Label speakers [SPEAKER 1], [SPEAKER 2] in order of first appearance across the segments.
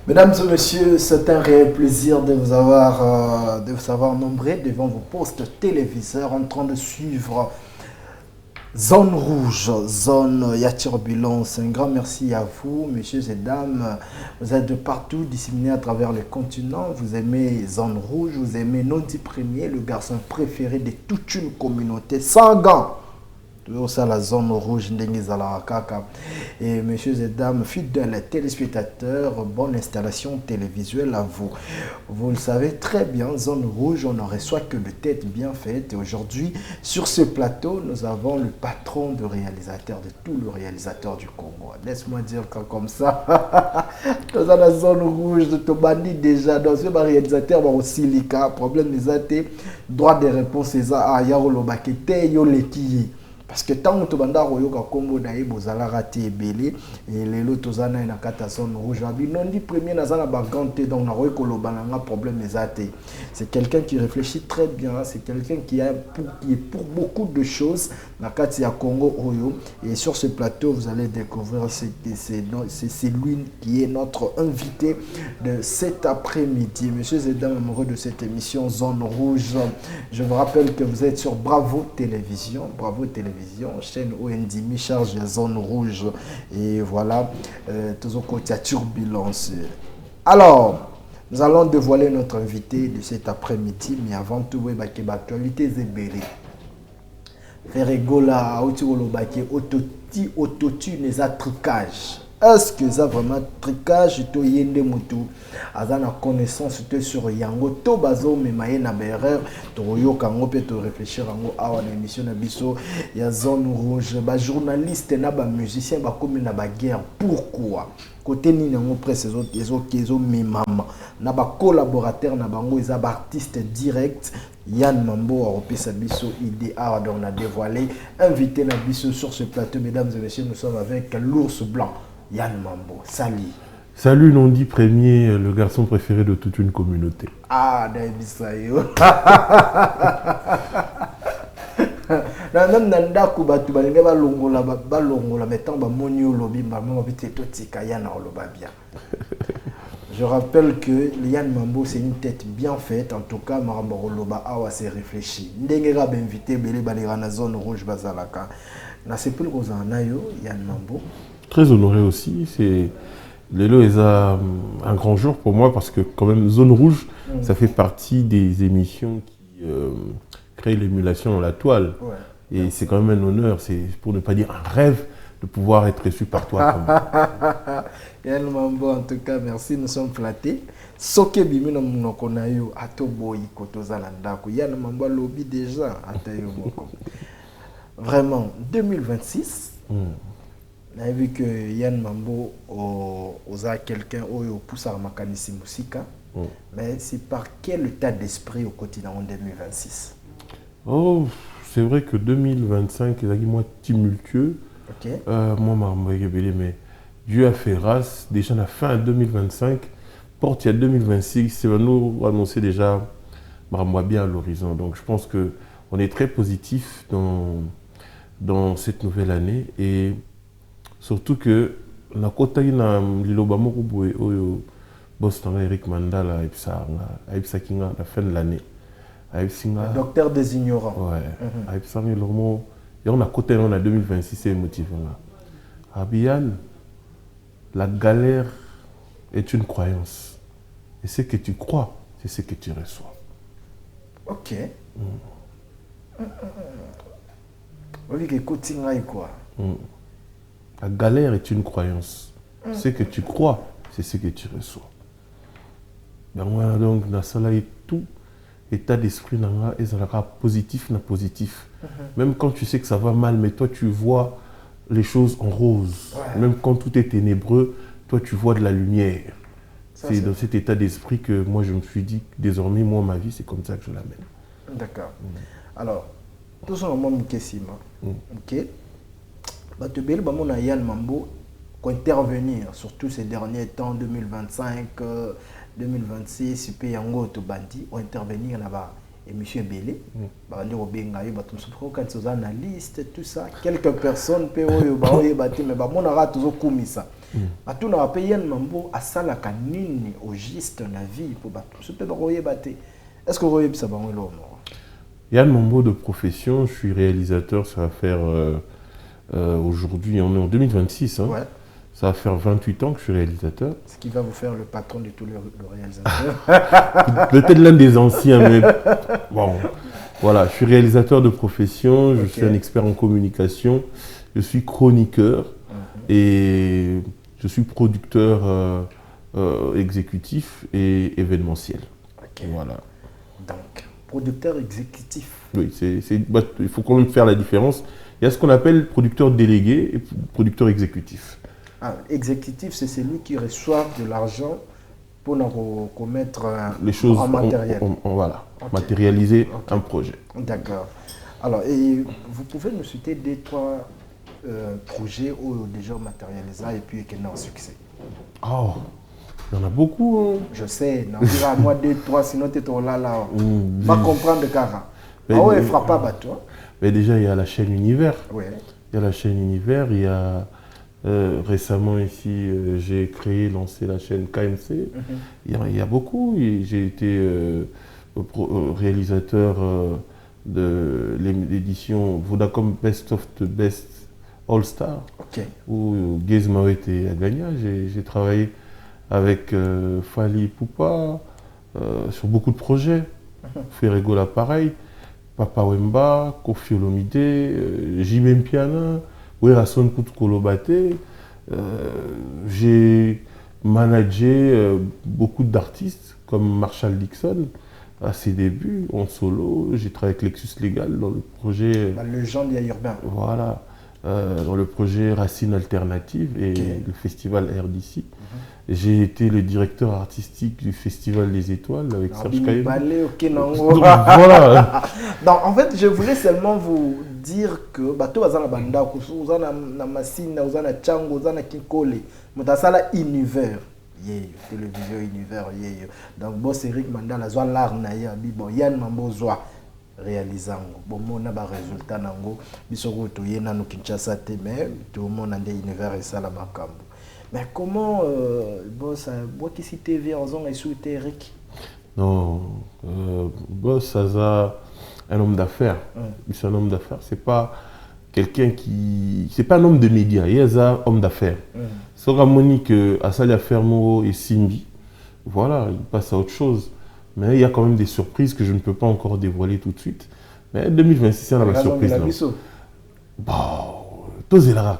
[SPEAKER 1] Mesdames et messieurs, c'est un réel plaisir de vous avoir nombreux devant vos postes téléviseurs en train de suivre Zone Rouge, Zone Ya Turbulence. Un grand merci à vous, messieurs et dames. Vous êtes de partout, disséminés à travers le continent. Vous aimez Zone Rouge, vous aimez Nodi Premier, le garçon préféré de toute une communauté sans gants. Tout la zone rouge et messieurs et dames fidèles téléspectateurs, bonne installation télévisuelle à vous. Vous le savez très bien, zone rouge, on ne reçoit que de têtes bien faites. Et aujourd'hui, sur ce plateau, nous avons le patron de réalisateur, de tout le réalisateur du Congo. Laisse-moi dire comme ça, dans la zone rouge de Tobani déjà, dans ce réalisateur, aussi silica, problème des athées, droit de réponse, c'est ça, à Yaolo Bakete, Yoleki. Parce que tant que tu as un combo d'ailleurs, vous allez rater et les autres zone rouge. Non, dit premier nazana bagante donc na roy problème des. C'est quelqu'un qui réfléchit très bien. C'est quelqu'un qui est pour beaucoup de choses na Katia Congo Oyo. Et sur ce plateau, vous allez découvrir c'est lui qui est notre invité de cet après-midi. Messieurs et dames amoureux de cette émission Zone Rouge, je vous rappelle que vous êtes sur Bravo Télévision. Bravo Télévision. Chaîne ONDMI charge la zone rouge et voilà toujours côté turbulence. Alors nous allons dévoiler notre invité de cet après-midi, mais avant tout l'actualité zébéré faire rigola autotune les trucage. Est-ce que ça vraiment tricage to yende mutu azana connaissance sur yango to bazo memaye na berrer to yoka ngo pe to réfléchir ngo awa na émission na biso ya zone rouge ba journaliste na ba musicien ba comme na ba guerre pourquoi côté ni nango presse ezo mimama na ba collaborateur na bango eza ba artiste direct Yann Mambo a repris sa biso idée donc on a dévoilé invité na biso sur ce plateau. Mesdames et messieurs, nous sommes avec l'ours blanc Yann Mambo. Salut.
[SPEAKER 2] Salut Nodi Premier, le garçon préféré de toute une communauté.
[SPEAKER 1] Ah, Daïbisayo. Même nanda kubatu balinga balongola mettant ba monio lobi ba mo bité totika yana oloba bien. Je rappelle que Yann Mambo c'est une tête bien faite, en tout cas Maramboro loba awa c'est réfléchi. Ndengera invité belé balira na zone rouge bazalaka. Na sepul kozana yo Yann Mambo.
[SPEAKER 2] Très honoré aussi, c'est Lélo est un grand jour pour moi parce que quand même Zone Rouge, ça fait partie des émissions qui créent l'émulation dans la toile. Ouais. Et c'est quand même un honneur, c'est pour ne pas dire un rêve de pouvoir être reçu par toi.
[SPEAKER 1] Yann Mambo, en tout cas, merci, nous sommes flattés. Soke bimi na munoko na yo atoboyi kotozala ndako. Yann Mambo lobby déjà atayo moko. Vraiment 2026. On a vu que Yann Mambo osa quelqu'un au pousse à makanisi musika. Mais c'est par quel état d'esprit au quotidien en 2026?
[SPEAKER 2] Oh, c'est vrai que 2025 est moi tumultueux.
[SPEAKER 1] Ok.
[SPEAKER 2] Moi, mais Dieu a fait grâce. Déjà la fin 2025, porte il y a 2026, c'est nous annoncer déjà bien à l'horizon. Donc je pense que on est très positif dans cette nouvelle année et surtout que la côte na l'ilobamo kuboe oyo boss tanga Eric Mandala et ça qui la fin de l'année.
[SPEAKER 1] Le docteur des ignorants.
[SPEAKER 2] Ouais. Et ça le mot et on a côté on a 2026 c'est motivant là. Abiyan, la galère est une croyance. Et ce que tu crois, c'est ce que tu reçois.
[SPEAKER 1] OK. On dit que coaching quoi.
[SPEAKER 2] La galère est une croyance. Ce que tu crois, c'est ce que tu reçois. Donc, dans cela, tout état d'esprit est positif, positif. Même quand tu sais que ça va mal, mais toi, tu vois les choses en rose. Ouais. Même quand tout est ténébreux, toi, tu vois de la lumière. C'est dans cet état d'esprit que moi, je me suis dit, désormais, moi, ma vie, c'est comme ça que je l'amène.
[SPEAKER 1] D'accord. Alors, tout ça, on m'a question. OK. Yann Mambo intervenir surtout ces derniers temps 2025 2026 puis yango to bandi ou intervenir là-bas émission Belé, bandi obenga yo bato msuko quand ils ont na liste tout ça, quelques personnes pe oyo ba oyo bati mais ba mona ra tozo kumisa. Bato na payer mambo asala kanini au juste na vie pour bato msuko ba oyo bati. Est-ce que vous voyez ça ba ngelo?
[SPEAKER 2] Yann Mambo de profession, je suis réalisateur, ça va faire aujourd'hui, on est en 2026, hein.
[SPEAKER 1] Ouais.
[SPEAKER 2] Ça va faire 28 ans que je suis réalisateur.
[SPEAKER 1] Ce qui va vous faire le patron de tous les réalisateurs.
[SPEAKER 2] Peut-être l'un des anciens, mais bon. Voilà, je suis réalisateur de profession, je suis un expert en communication, je suis chroniqueur et je suis producteur exécutif et événementiel. Voilà.
[SPEAKER 1] Donc, producteur exécutif.
[SPEAKER 2] Oui, il faut quand même faire la différence. Il y a ce qu'on appelle producteur délégué et producteur exécutif.
[SPEAKER 1] Ah, exécutif, c'est celui qui reçoit de l'argent pour nous commettre
[SPEAKER 2] les choses
[SPEAKER 1] en matériel.
[SPEAKER 2] Voilà, matérialiser un projet.
[SPEAKER 1] D'accord. Alors, et vous pouvez nous citer deux, trois projets où déjà matérialisés et puis qui ont un succès?
[SPEAKER 2] Oh, il y en a beaucoup. Hein.
[SPEAKER 1] Je sais, non, à moi deux, trois, sinon tu es là. Pas comprendre de cara. Ah ouais, frappe pas toi.
[SPEAKER 2] Mais déjà, il y a la chaîne Univers.
[SPEAKER 1] Oui.
[SPEAKER 2] Il y a la chaîne Univers, il y a récemment ici, j'ai lancé la chaîne KMC. Il y a beaucoup. J'ai été réalisateur de l'édition Vodacom Best of the Best All Star, où Gaze Mawete a gagné. J'ai travaillé avec Fali Poupa sur beaucoup de projets. Ferrego l'appareil, Papa Wemba, Kofi Olomide, Jimé Mpiana, Werason Koutukolobate. J'ai managé beaucoup d'artistes comme Marshall Dixon à ses débuts en solo. J'ai travaillé avec Lexus Legal dans le projet.
[SPEAKER 1] La légende urbain.
[SPEAKER 2] Voilà, dans le projet Racine Alternative et le festival RDC. J'ai été le directeur artistique du Festival des Étoiles avec Serge Kayen.
[SPEAKER 1] Voilà. Donc, en fait, je voulais seulement vous dire que bateau bazana banda uzana na masina uzana chango uzana kinkole mutasala univers télévision univers donc boss Eric Mandala zwa l'art na ya bon Yann Mambo zwa réalisango bon mona ba résultat nango bisoko to yena no Kinshasa te mais to mona nde univers et sala makambo. Mais comment boss Boakisi TV en zone et sous Eric?
[SPEAKER 2] Non, boss Saza un homme d'affaires. C'est un homme d'affaires. C'est pas quelqu'un qui, c'est pas un homme de médias. Il est un homme d'affaires. Sora Monique Asalia Fermo et Simbi, voilà, il passe à autre chose. Mais il y a quand même des surprises que je ne peux pas encore dévoiler tout de suite. Mais 2026, c'est la surprise. Bon, tous les racs.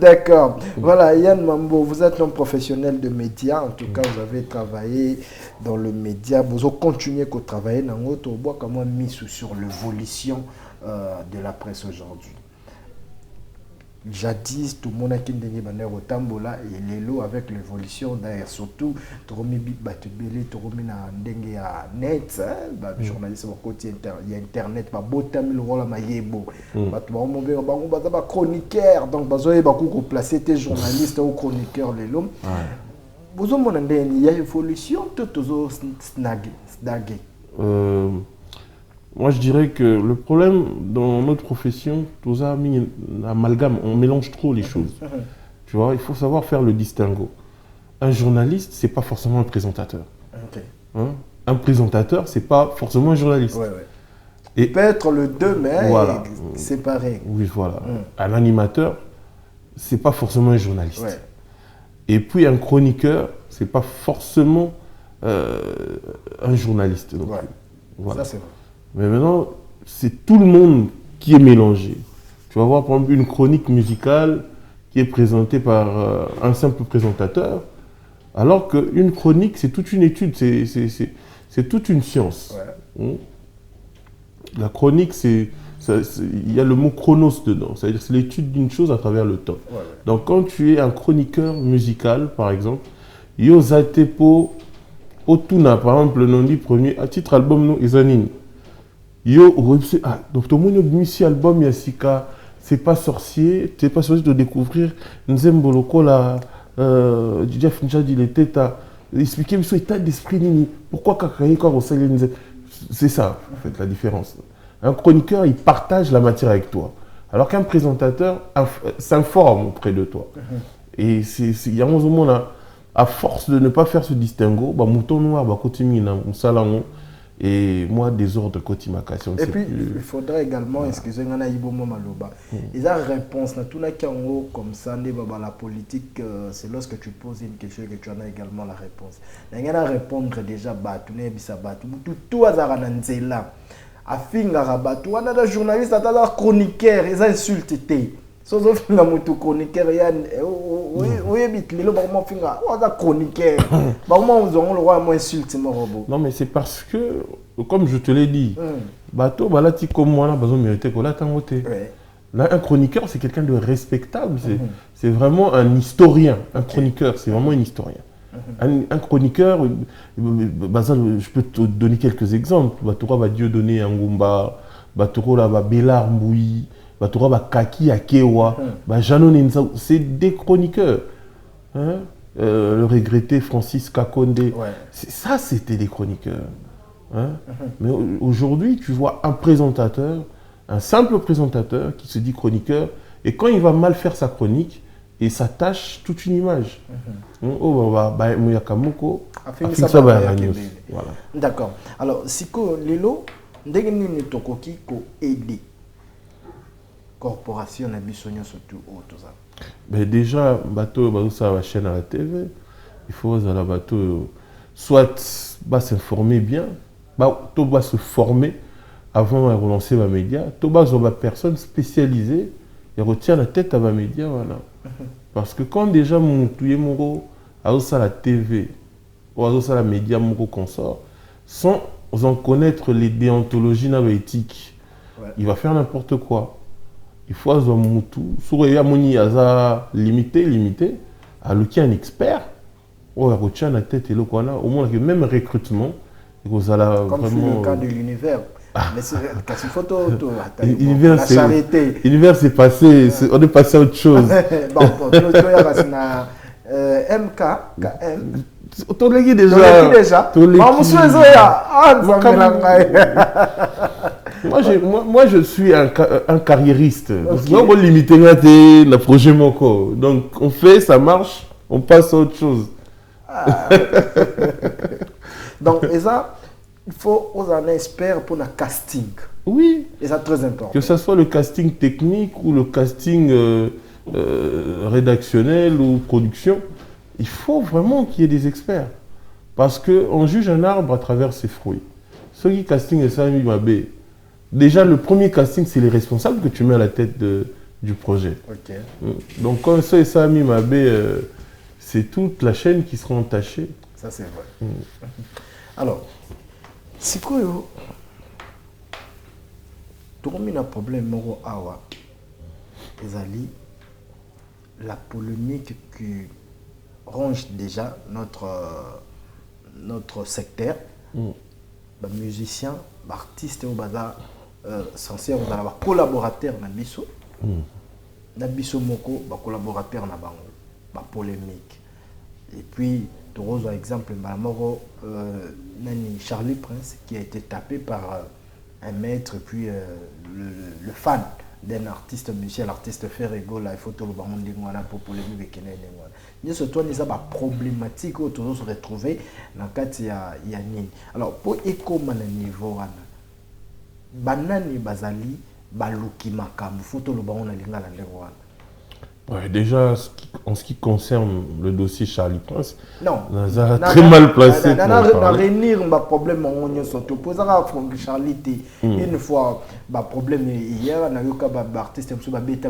[SPEAKER 1] D'accord. Voilà, Yann Mambo, vous êtes un professionnel de médias. En tout cas, vous avez travaillé dans le média. Vous avez continué à travailler dans votre bois, comment mis sur l'évolution de la presse aujourd'hui. Jadis, tout le monde a qui au Tambola et l'élo avec l'évolution d'ailleurs, surtout, Toromi Batubeli, Toromi na ndenge ya net, journaliste au côté il y a internet, ba botami le rôle ma yebo, batu ba monge ba ngomba ba chroniqueur, donc bazoye ba ko placer tes journalistes ou chroniqueurs l'élo. Bozo mon ndenge il y a évolution tout snagué.
[SPEAKER 2] Moi, je dirais que le problème dans notre profession, tout ça, mis un amalgame, on mélange trop les choses. Tu vois, il faut savoir faire le distinguo. Un journaliste, c'est pas forcément un présentateur. Hein? Un présentateur, c'est pas forcément un journaliste.
[SPEAKER 1] Et il peut être le deux, mais voilà. Séparé.
[SPEAKER 2] Oui, voilà. Un animateur, c'est pas forcément un journaliste. Et puis un chroniqueur, c'est pas forcément un journaliste. Donc, voilà. Ça, c'est vrai. Mais maintenant, c'est tout le monde qui est mélangé. Tu vas voir, par exemple, une chronique musicale qui est présentée par un simple présentateur, alors qu'une chronique, c'est toute une étude, c'est toute une science. La chronique, il y a le mot chronos dedans, c'est-à-dire c'est l'étude d'une chose à travers le temps. Donc, quand tu es un chroniqueur musical, par exemple, Yozatepo Otuna, par exemple, le nom du premier, à titre album, nous, Izanine. Yo, donc tout le monde a album Yassika, c'est pas sorcier de découvrir Nzemboloko la Jeff Njadi il était expliquer son état d'esprit nini. Pourquoi Kakaye quoi c'est ça en fait la différence. Un chroniqueur il partage la matière avec toi, alors qu'un présentateur s'informe auprès de toi. Et il y a un moment là, à force de ne pas faire ce distinguo, bah mouton noir bah continue na musalango. Et moi, désordre côté ma question.
[SPEAKER 1] Et puis, il faudrait également, excusez-moi, Maloba. Ils ont réponse, tout le monde comme ça, la politique, c'est lorsque tu poses une question que tu en as également la réponse. Il y a répondre déjà, tout hasard en là. Afinga rabatu, on a des journalistes, on a des chroniqueurs, ils insultent. Sauf que les chroniqueurs,
[SPEAKER 2] non, mais c'est parce que, comme je te l'ai dit, bateau, comme moi, besoin de mériter que là, là, un chroniqueur, c'est quelqu'un de respectable. C'est vraiment un historien. Un chroniqueur, c'est vraiment un historien. Un chroniqueur, je peux te donner quelques exemples. Batoura va Dieu donner un Ngumba, Batoura va Bélar Mboui. Kaki Akewa, c'est des chroniqueurs. Hein? Le regretté Francis Kakonde, ça c'était des chroniqueurs. Hein? Mais aujourd'hui, tu vois un présentateur, un simple présentateur qui se dit chroniqueur, et quand il va mal faire sa chronique, et ça tâche toute une image.
[SPEAKER 1] D'accord. Alors, Siko Lelo, ndenge tokoki ko aider corporation na bisonyo surtout autres.
[SPEAKER 2] Mais déjà bateau ça la chaîne à la TV, il faut la bateau soit s'informer bien, to se former avant de relancer les médias, to une personne spécialisée et retient la tête à les médias voilà. Parce que quand déjà mon touye moro à la TV ou à la média moro consort sans en connaître les déontologies na éthique, il va faire n'importe quoi. Il faut avoir un sur limité, alors qu'il y a un expert, on retient la tête et le quoi là, au moins que même recrutement,
[SPEAKER 1] comme vraiment... le cas de l'univers. Mais c'est une photo,
[SPEAKER 2] l'univers c'est passé, on est passé à autre chose.
[SPEAKER 1] MK, KM.
[SPEAKER 2] Tu l'as déjà. Moi, je suis un carriériste. On va limiter le projet Moko. Donc, on fait, ça marche, on passe à autre chose.
[SPEAKER 1] Donc, et ça, il faut un expert pour le casting.
[SPEAKER 2] Oui.
[SPEAKER 1] Et ça, très important.
[SPEAKER 2] Que ce soit le casting technique ou le casting rédactionnel ou production, il faut vraiment qu'il y ait des experts. Parce qu'on juge un arbre à travers ses fruits. Ceux qui casting et ça, déjà, le premier casting, c'est les responsables que tu mets à la tête du projet.
[SPEAKER 1] Okay.
[SPEAKER 2] Donc, quand ça et ça, c'est toute la chaîne qui sera entachée.
[SPEAKER 1] Ça, c'est vrai. Alors, c'est quoi tu as un problème awa ezali la polémique qui ronge déjà notre secteur. Les musiciens, les artistes censés être collaborateurs na biso. Na biso moko ba collaborateurs na bango, ba polémique. Et puis par exemple nani Charlie Prince qui a été tapé par un maître puis le fan d'un artiste musicien, l'artiste Ferrego là il faut tout le monde dire pour polémique avec Kenya ngwana. Ni surtout ni ça ba problématique où tous se retrouver dans kati ya nini. Alors pour ekoma na niveau wana banani bazali baluki makambu faut tout le monde na linga la ndeko wana.
[SPEAKER 2] Ouais, déjà, en ce qui concerne le dossier Charlie Prince,
[SPEAKER 1] non,
[SPEAKER 2] très mal placé.
[SPEAKER 1] On a réunir un problème surtout pour ça Charlie une fois un problème hier on a eu un artiste un journaliste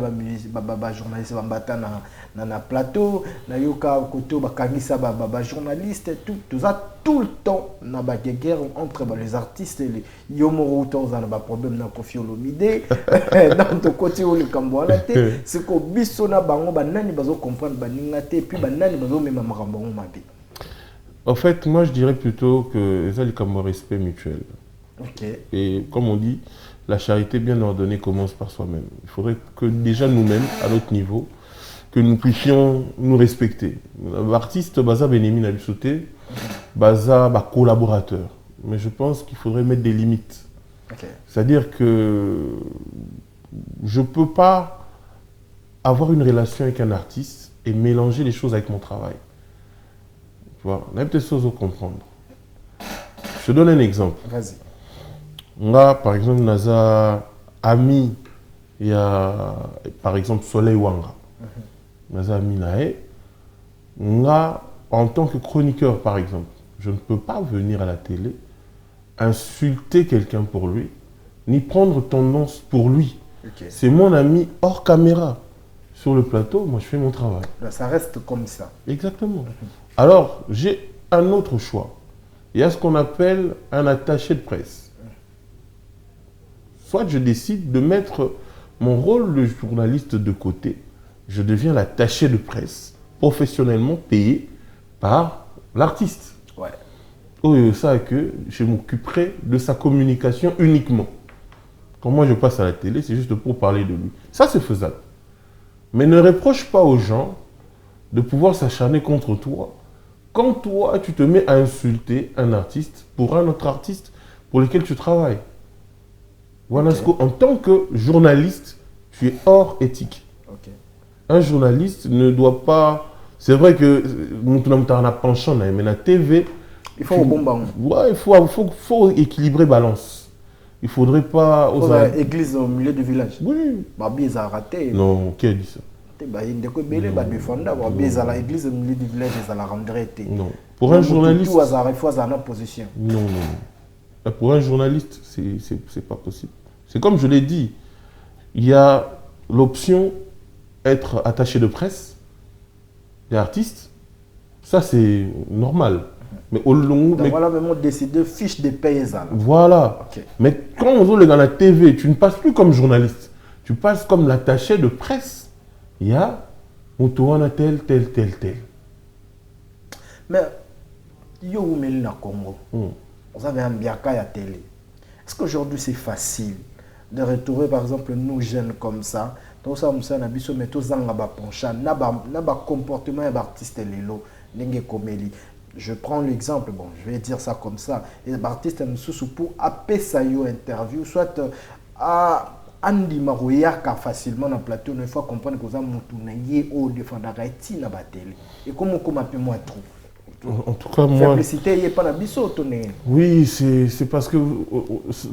[SPEAKER 1] na plateau na eu côté ba journaliste tout ça tout le temps na ba guerre entre les artistes et les yomoro temps na ba problème na Koffi Olomide dans ton côté au Kamboala c'est que biso na bango banani bazo comprendre baninga te puis banani bazo même makambo mabe.
[SPEAKER 2] En fait, moi je dirais plutôt que ça comme un respect mutuel.
[SPEAKER 1] Okay.
[SPEAKER 2] Et comme on dit, la charité bien ordonnée commence par soi-même. Il faudrait que déjà nous-mêmes, à notre niveau, que nous puissions nous respecter. L'artiste, Baza Benemi n'a sauté, Baza collaborateur. Mais je pense qu'il faudrait mettre des limites.
[SPEAKER 1] Okay.
[SPEAKER 2] C'est-à-dire que je ne peux pas avoir une relation avec un artiste et mélanger les choses avec mon travail. Tu vois, on a peut-être des choses à comprendre. Je te donne un exemple.
[SPEAKER 1] Vas-y.
[SPEAKER 2] Là, par exemple, Naza Ami, il y a par exemple Soleil Wanga. Naza Ami Nae. Là, en tant que chroniqueur, par exemple, je ne peux pas venir à la télé, insulter quelqu'un pour lui, ni prendre tendance pour lui.
[SPEAKER 1] Okay.
[SPEAKER 2] C'est mon ami hors caméra. Sur le plateau, moi je fais mon travail.
[SPEAKER 1] Ça reste comme ça.
[SPEAKER 2] Exactement. Alors, j'ai un autre choix. Il y a ce qu'on appelle un attaché de presse. Soit je décide de mettre mon rôle de journaliste de côté. Je deviens l'attaché de presse, professionnellement payé par l'artiste.
[SPEAKER 1] Ouais.
[SPEAKER 2] Oh, ça que je m'occuperai de sa communication uniquement. Quand moi je passe à la télé, c'est juste pour parler de lui. Ça, c'est faisable. Mais ne reproche pas aux gens de pouvoir s'acharner contre toi quand toi, tu te mets à insulter un artiste pour un autre artiste pour lequel tu travailles. Voilà ce qu'en tant que journaliste, tu es hors éthique.
[SPEAKER 1] Okay.
[SPEAKER 2] Un journaliste ne doit pas... C'est vrai que on penchant mais la TV...
[SPEAKER 1] Il faut au bon bas.
[SPEAKER 2] Ouais, il faut équilibrer balance. Il faudrait pas...
[SPEAKER 1] Il faut église au milieu du village.
[SPEAKER 2] Oui.
[SPEAKER 1] Babi a raté.
[SPEAKER 2] Non, qui a dit ça? Non. Pour un journaliste...
[SPEAKER 1] Non.
[SPEAKER 2] Pour un journaliste, c'est pas possible. C'est comme je l'ai dit, il y a l'option être attaché de presse, des artistes, ça c'est normal. Mais au long...
[SPEAKER 1] Donc voilà, même on décide de fiche de paye ça.
[SPEAKER 2] Voilà. Okay. Mais quand on est dans la TV, tu ne passes plus comme journaliste, tu passes comme l'attaché de presse. Il y a Moutouana tel.
[SPEAKER 1] Mais, yo ou na Congo, vous avez un biaka à télé. Est-ce qu'aujourd'hui c'est facile de retrouver par exemple nous jeunes comme ça, tout ça on a biso mais tout ça on a pencha, n'a pas comportement d'artiste lelo, n'engé comédie. Je prends l'exemple, bon, je vais dire ça comme ça, les artistes nous pour appeler ça yo interview, soit à Andy Maroyaka facilement dans le plateau, il faut comprendre que vous avez monté au défendre la télé. Et comment on appelle moi trop?
[SPEAKER 2] En tout cas, moi... Oui, c'est parce que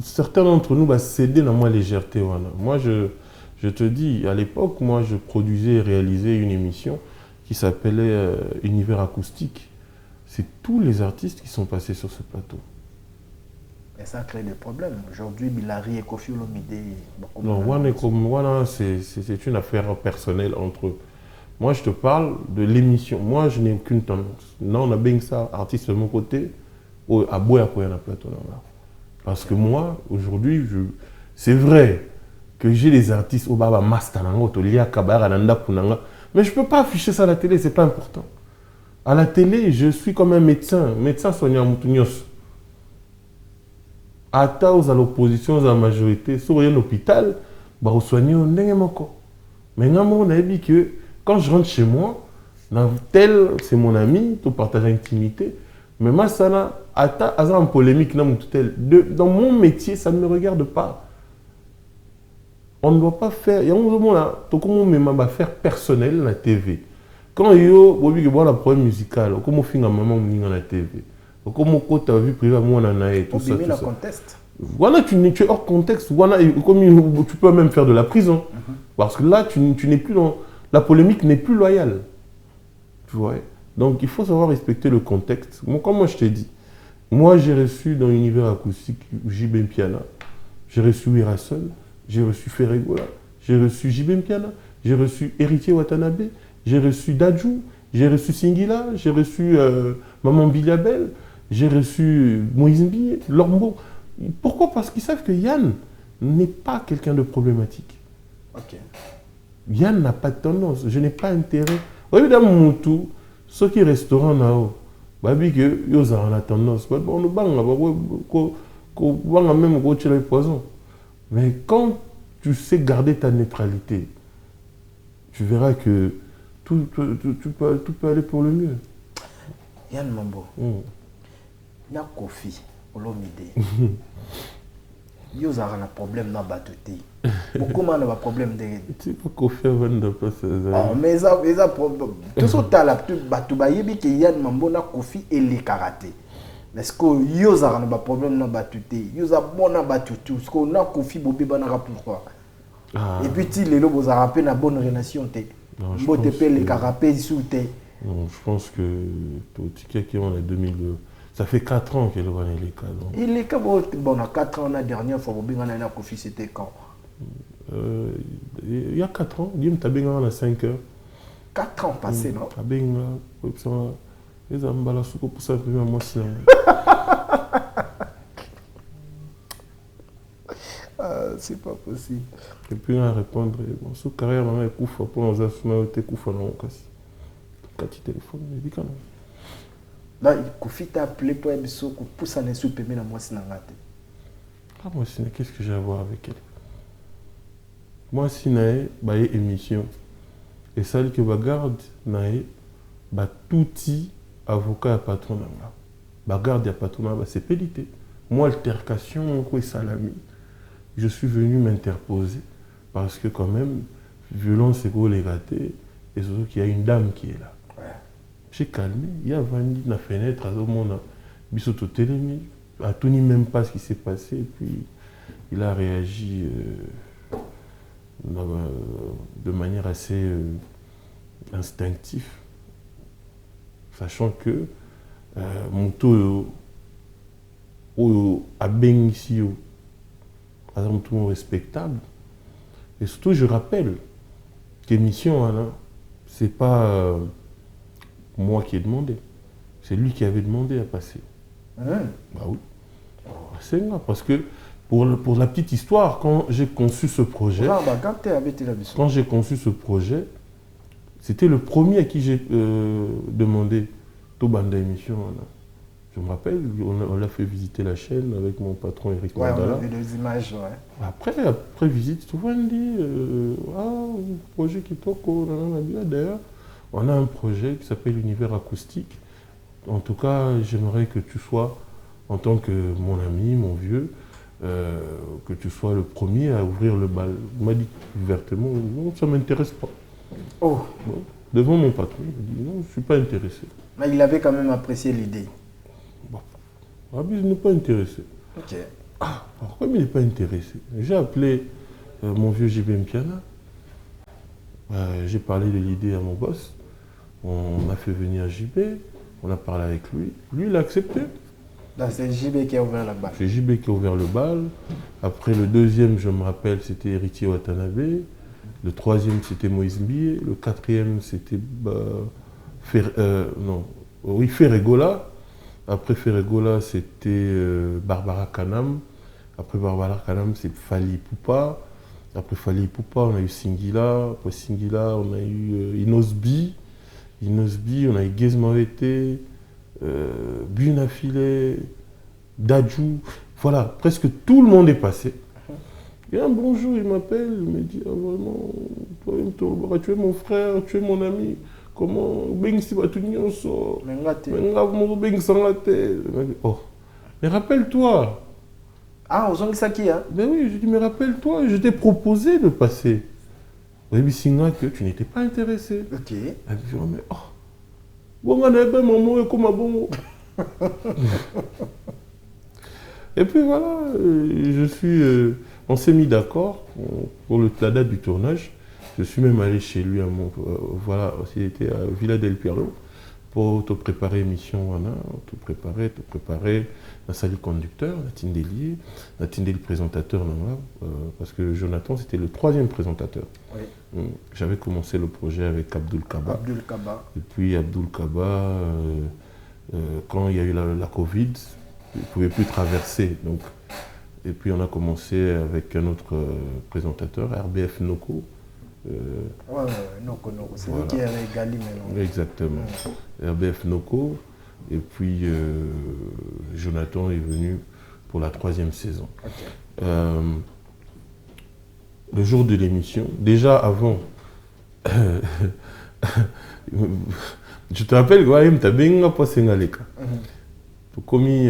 [SPEAKER 2] certains d'entre nous cédent dans ma légèreté. Voilà. Moi, je te dis, à l'époque, moi, je produisais et réalisais une émission qui s'appelait Univers acoustique. C'est tous les artistes qui sont passés sur ce plateau.
[SPEAKER 1] Et ça crée des problèmes. Aujourd'hui, Bilary et Kofi Olomide...
[SPEAKER 2] Non, voilà, c'est une affaire personnelle entre eux. Moi, je te parle de l'émission. Moi, je n'ai aucune tendance. Non, on a bien ça, artiste de mon côté, à boire pour un plateau. Parce que moi, aujourd'hui, c'est vrai que j'ai des artistes au Baba Mastananga, au Tolia Kabara, Nanda Punanga, mais je ne peux pas afficher ça à la télé, ce n'est pas important. À la télé, je suis comme un médecin soignant Moutunios. À à l'opposition, à la majorité, sur un hôpital, on soigne mais on a dit que quand je rentre chez moi, tel, c'est mon ami, tu partages l'intimité. Mais moi, ça n'a en polémique dans mon métier, ça ne me regarde pas. On ne doit pas faire. Il y a un moment là, comment faire personnel la TV. Quand il y a la problème musicale, comment on fait maman la TV. Comment tu as vu privé moi tout ça. Voilà, tu es hors contexte. Voilà, comme tu peux même faire de la prison. Parce que là, tu n'es plus dans... La polémique n'est plus loyale. Tu vois. Donc, il faut savoir respecter le contexte. Moi, comme moi, je t'ai dit, moi, j'ai reçu dans l'univers acoustique JB Mpiana, j'ai reçu Wirasol, j'ai reçu Ferregola, j'ai reçu JB Mpiana, j'ai reçu Héritier Watanabe, j'ai reçu Dadju, j'ai reçu Singila, j'ai reçu Maman Biliabel, j'ai reçu Moïse Mbi, Lormbo. Pourquoi? Parce qu'ils savent que Yann n'est pas quelqu'un de problématique.
[SPEAKER 1] Ok.
[SPEAKER 2] Yann n'a pas de tendance. Je n'ai pas intérêt. Évidemment, mon tout, ceux qui restaurant là-haut, ils ont la tendance. On même le poison. Mais quand tu sais garder ta neutralité, tu verras que tout peut aller pour le mieux.
[SPEAKER 1] Yann Mambo, il y a Kofi, Olomide. Il y a un problème dans la batuté. Beaucoup de gens ont un problème de...
[SPEAKER 2] Tu peux Kofi avant de passer.
[SPEAKER 1] Mais ça problème. Tout ce que tu as Yann Mambo na Kofi et les karaté. Est-ce que y a un problème dans la batuté? Il y a un bon dans la batuté. Est-ce que na Kofi Bobi banara pourquoi? Et puis il y a une bonne relation.
[SPEAKER 2] Non,
[SPEAKER 1] je
[SPEAKER 2] pense que on a 2000, ça fait 4 ans qu'elle va aller les cas.
[SPEAKER 1] Et les cas, bon, 4 ans, la dernière fois, c'était quand?
[SPEAKER 2] Il y a 4 ans, Guillaume Tabenga à 5 heures.
[SPEAKER 1] 4 ans passés, non?
[SPEAKER 2] Tabenga, les ambala souko pour ça, moi aussi.
[SPEAKER 1] C'est pas possible.
[SPEAKER 2] Et puis à répondre, bon, sous carrière, maman est couffe, pour nous assumer, t'es couffe, non, casse. Quand tu téléphones, il dit quand même.
[SPEAKER 1] Là, Kofi t'a appelé pour être sûr que pour ça, n'est-ce pas, mais moi, c'est n'importe.
[SPEAKER 2] Ah, moi, qu'est-ce que j'ai à voir avec elle? Moi, si nae, bah, émission. Et celle que je garde, nae, bah, tout avocat à patron, bah, garde à patron, bah, c'est pédité. Moi, altercation, quoi, salami. Je suis venu m'interposer parce que quand même, violence et gros les gâtés, et surtout qu'il y a une dame qui est là. Ouais. J'ai calmé, il y a Vandy dans la fenêtre, à ce moment-là, Bissoto Télémi, a tout ni même pas ce qui s'est passé, et puis il a réagi de manière assez instinctive, sachant que mon taux a bien ici, par exemple, tout le monde respectable. Et surtout, je rappelle qu'émission, ce n'est pas moi qui ai demandé. C'est lui qui avait demandé à passer. Bah oui. C'est là, parce que pour la petite histoire, quand j'ai conçu ce projet, c'était le premier à qui j'ai demandé Tobanda émission. Je me rappelle, on l'a fait visiter la chaîne avec mon patron Eric Mandala.
[SPEAKER 1] On a vu des images, ouais.
[SPEAKER 2] Après visite, tout le monde dit projet qui toque, d'ailleurs, on a un projet qui s'appelle l'univers acoustique. En tout cas, j'aimerais que tu sois, en tant que mon ami, mon vieux, que tu sois le premier à ouvrir le bal. Il m'a dit ouvertement, non, ça ne m'intéresse pas.
[SPEAKER 1] Oh.
[SPEAKER 2] Bon, devant mon patron, il m'a dit, non, je ne suis pas intéressé.
[SPEAKER 1] Mais il avait quand même apprécié l'idée.
[SPEAKER 2] Bon. Ah, mais il n'est pas intéressé.
[SPEAKER 1] Ok.
[SPEAKER 2] Ah, pourquoi il n'est pas intéressé? J'ai appelé mon vieux JB Mpiana. J'ai parlé de l'idée à mon boss. On a fait venir JB. On a parlé avec lui. Lui, il a accepté.
[SPEAKER 1] C'est JB qui a ouvert la balle.
[SPEAKER 2] C'est JB qui a ouvert le bal. Après, le deuxième, je me rappelle, c'était Héritier Watanabe. Le troisième, c'était Moïse Mbié. Le quatrième, c'était Ferregola. Après Ferregola, c'était Barbara Kanam. Après Barbara Kanam, c'est Fali Poupa. Après Fali Poupa, on a eu Singila. Après Singila, on a eu Inosbi. Inosbi, on a eu Gezmawete, Bunafile, Dadjou. Voilà, presque tout le monde est passé. Et un bonjour, il m'appelle, il me dit, ah, vraiment, toi, tu es mon frère, tu es mon ami. Comment oh. Mais rappelle-toi.
[SPEAKER 1] Ah, aux ça qui hein?
[SPEAKER 2] Ben oui, je dis, mais rappelle-toi, je t'ai proposé de passer. Vous avez signé que tu n'étais pas intéressé.
[SPEAKER 1] Ok.
[SPEAKER 2] Elle dit, mais oh. Bon, on a maman et comme un bon. Et puis voilà, on s'est mis d'accord pour la date du tournage. Je suis même allé chez lui, c'était à Villa del Pierlo, pour te préparer l'émission, te préparer la salle du conducteur, Natine Delier le présentateur, parce que Jonathan, c'était le 3e présentateur. Oui. J'avais commencé le projet avec Abdul Kaba. Et puis Abdul Kaba, quand il y a eu la Covid, il ne pouvait plus traverser. Donc, et puis on a commencé avec un autre présentateur, RBF Noko.
[SPEAKER 1] Noko. C'est lui qui avait égalé maintenant.
[SPEAKER 2] Exactement. RBF Noko. Et puis Jonathan est venu pour la 3e saison. Okay. Le jour de l'émission, déjà avant Je te rappelle, tu as bien passé Ngaleka. Pour commis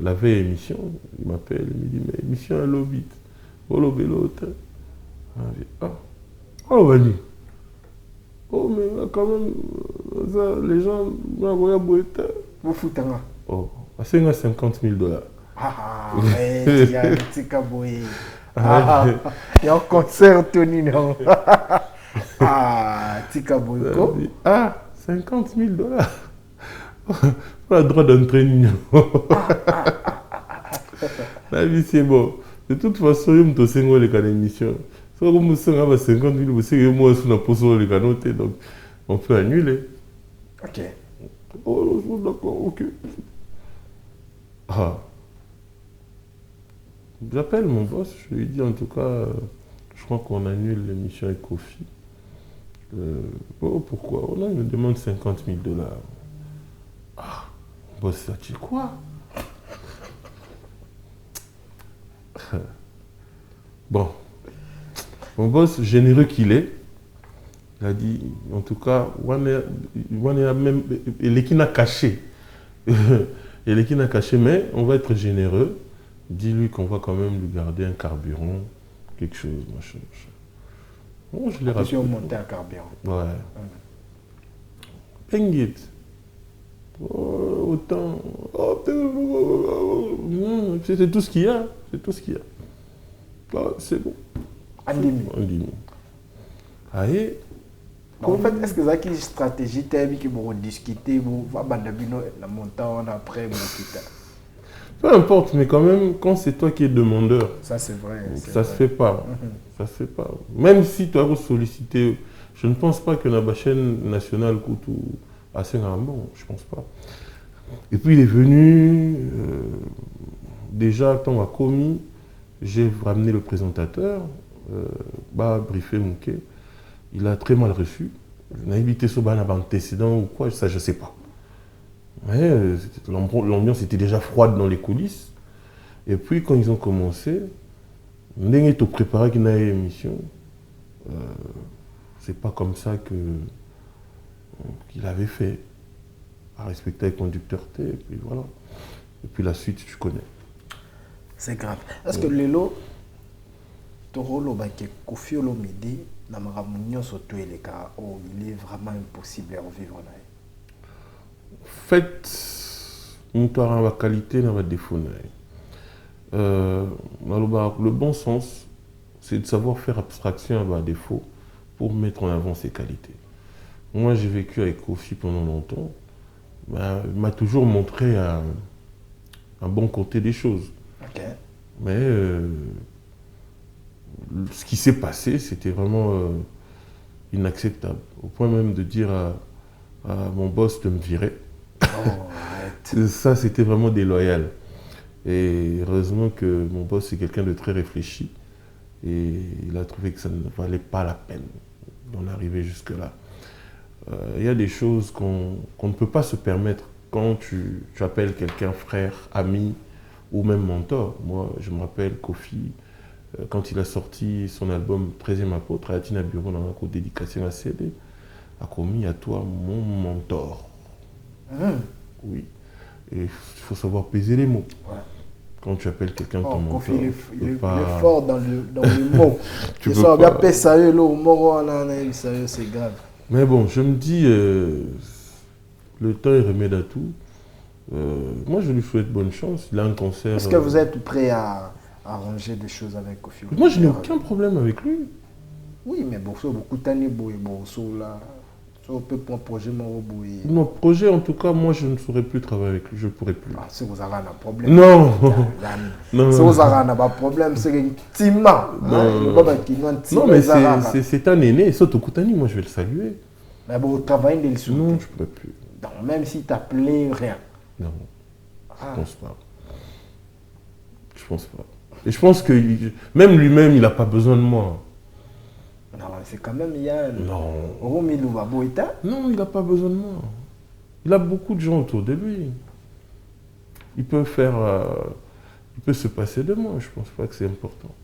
[SPEAKER 2] la veille émission, il m'appelle, il me dit, mais émission à l'obit. Oh, l'autre. Ah, oh, Vani. Oh, mais là, quand même, ça, les gens,
[SPEAKER 1] Vous foutez un.
[SPEAKER 2] oh, c'est 50 000 $.
[SPEAKER 1] Ah, mais il y a un petit caboué. Il y a un concert tenu, non? Ah, petit caboué.
[SPEAKER 2] Ah, 50 000 $. Pas le droit d'entraîner. La vie, c'est bon. De toute façon, je me suis dit que l'émission. Si on me 50 000, vous savez, moi, je suis dans les canotés, donc on peut annuler.
[SPEAKER 1] Ok.
[SPEAKER 2] Oh, d'accord, ok. Ah. J'appelle mon boss, je lui dis en tout cas, je crois qu'on annule l'émission avec Kofi. Oh, pourquoi? On me demande 50 000 $. Ah, mon boss, ça dit quoi? Bon, mon boss, généreux qu'il est, il a dit, en tout cas, il est qui n'a caché. Il est qui n'a caché, mais on va être généreux. Dis-lui qu'on va quand même lui garder un carburant, quelque chose, machin. Bon, je l'ai rappelé.
[SPEAKER 1] Si on montait un carburant.
[SPEAKER 2] Ouais. Pengit. Oh, autant. Oh, c'est tout ce qu'il y a. C'est tout ce qu'il y a. Ah, c'est bon.
[SPEAKER 1] Andimi.
[SPEAKER 2] Allez.
[SPEAKER 1] En fait, est-ce que ça qui stratégie qui vont discuter, vous la montagne après,
[SPEAKER 2] peu importe, mais quand même, quand c'est toi qui es demandeur,
[SPEAKER 1] ça c'est vrai.
[SPEAKER 2] Ça se fait pas. Ça se fait pas. Même si tu as sollicité, je ne pense pas que la chaîne nationale coûte assez bon, je pense pas. Et puis il est venu, déjà quand on a commis, j'ai ramené le présentateur, briefé Mouké. Il a très mal reçu. On a évité ce ban antécédent ou quoi, ça je sais pas. Mais l'ambiance était déjà froide dans les coulisses. Et puis quand ils ont commencé, on a préparé qu'il y ait une émission. C'est pas comme ça qu'il avait fait. À respecter les conducteurs T, et puis voilà. Et puis la suite, tu connais.
[SPEAKER 1] C'est grave. Est-ce que Lelo, Torolo, Kofi Olomide, il est vraiment impossible à vivre là?
[SPEAKER 2] Faites une qualité dans votre défaut. Le bon sens, c'est de savoir faire abstraction à défaut pour mettre en avant ses qualités. Moi, j'ai vécu avec Kofi pendant longtemps. Il m'a toujours montré un bon côté des choses.
[SPEAKER 1] Okay.
[SPEAKER 2] Mais ce qui s'est passé, c'était vraiment inacceptable. Au point même de dire à mon boss de me virer. Oh, ça, c'était vraiment déloyal. Et heureusement que mon boss est quelqu'un de très réfléchi. Et il a trouvé que ça ne valait pas la peine d'en arriver jusque-là. Il y a des choses qu'on ne peut pas se permettre quand tu appelles quelqu'un frère, ami ou même mentor. Moi, je me rappelle Kofi, quand il a sorti son album 13e apôtre, Ayatina Bureau, dans la dédicacé à CD, a commis à toi mon mentor. Oui. Et il faut savoir peser les mots. Ouais. Quand tu appelles quelqu'un ton mentor.
[SPEAKER 1] Kofi, il est fort dans le mot.
[SPEAKER 2] Tu peux pas.
[SPEAKER 1] C'est grave.
[SPEAKER 2] Mais bon, je me dis, le temps est remède à tout. Moi, je lui souhaite bonne chance. Il a un concert.
[SPEAKER 1] Est-ce que vous êtes prêt à arranger des choses avec Kofi?
[SPEAKER 2] Moi, je n'ai aucun problème avec lui.
[SPEAKER 1] Oui, mais beaucoup d'années, là. On peut prendre un projet,
[SPEAKER 2] mon projet, en tout cas, moi, je ne saurais plus travailler avec lui. Je ne pourrais plus.
[SPEAKER 1] Ah, si vous avez un problème.
[SPEAKER 2] Non.
[SPEAKER 1] Non. Si vous avez un problème, c'est un team.
[SPEAKER 2] Non, mais c'est un aîné. Surtout Koutani, moi, je vais le saluer.
[SPEAKER 1] Mais bon, travailler dans le sous.
[SPEAKER 2] Non, je ne pourrais plus.
[SPEAKER 1] Donc, même si tu appelé rien.
[SPEAKER 2] Non. Je ne pense pas. Je pense pas. Et je pense que même lui-même, il n'a pas besoin de moi.
[SPEAKER 1] Non, c'est quand même Yann.
[SPEAKER 2] Non.
[SPEAKER 1] Non,
[SPEAKER 2] il n'a pas besoin de moi. Il a beaucoup de gens autour de lui. Il peut se passer de moi. Je ne pense pas que c'est important.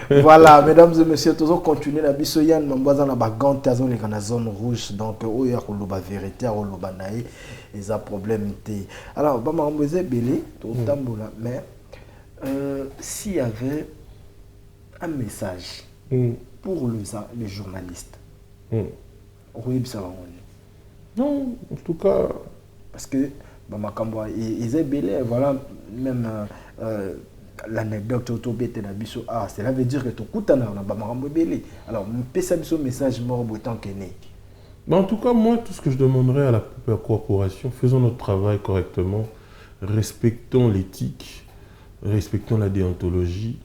[SPEAKER 1] Voilà, mesdames et messieurs, toujours continuer la biso Yann Mamboza na bagante azo les na zone rouge donc oya ko loba vérité ko loba nae et ça problème té. Alors ba mamboze belé to tambola mais s'il y avait un message pour les journalistes. Oui, ça va.
[SPEAKER 2] Non, en tout cas
[SPEAKER 1] parce que ba makambo ils belé voilà même l'anecdote autobété na biso cela veut dire que to kutana na ba makambo belé. Alors pesa biso message mort botant kené.
[SPEAKER 2] En tout cas, moi, tout ce que je demanderais à la corporation, faisons notre travail correctement, respectons l'éthique, respectons la déontologie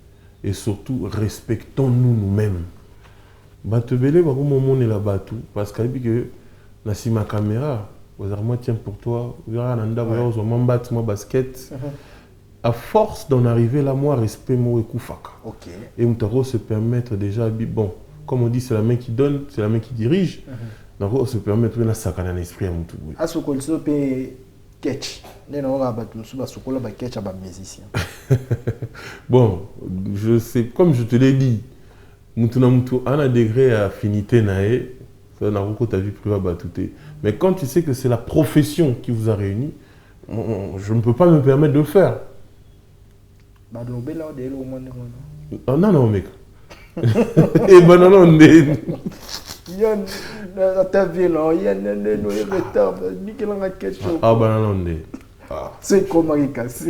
[SPEAKER 2] et surtout respectons-nous nous-mêmes. Batebele, bah, comment on est là-bas tout, parce que la ma caméra, moi tiens pour toi, moi basket. À force d'en arriver là, moi, respect, moi, et koufaka.
[SPEAKER 1] Okay.
[SPEAKER 2] Et on se permettre déjà, bon, comme on dit, c'est la main qui donne, c'est la main qui dirige. Donc, on se permet de faire ça dans l'esprit à mon tout.
[SPEAKER 1] À ce qu'on se peut catch.
[SPEAKER 2] Bon, je sais, comme je te l'ai dit, on a un degré d'affinité, ça n'a pas vu plus bas. Mais quand tu sais que c'est la profession qui vous a réunis, je ne peux pas me permettre de le faire. Oh, non, non, mec. Et ben non, non, ah, ben non,
[SPEAKER 1] c'est comment il casse.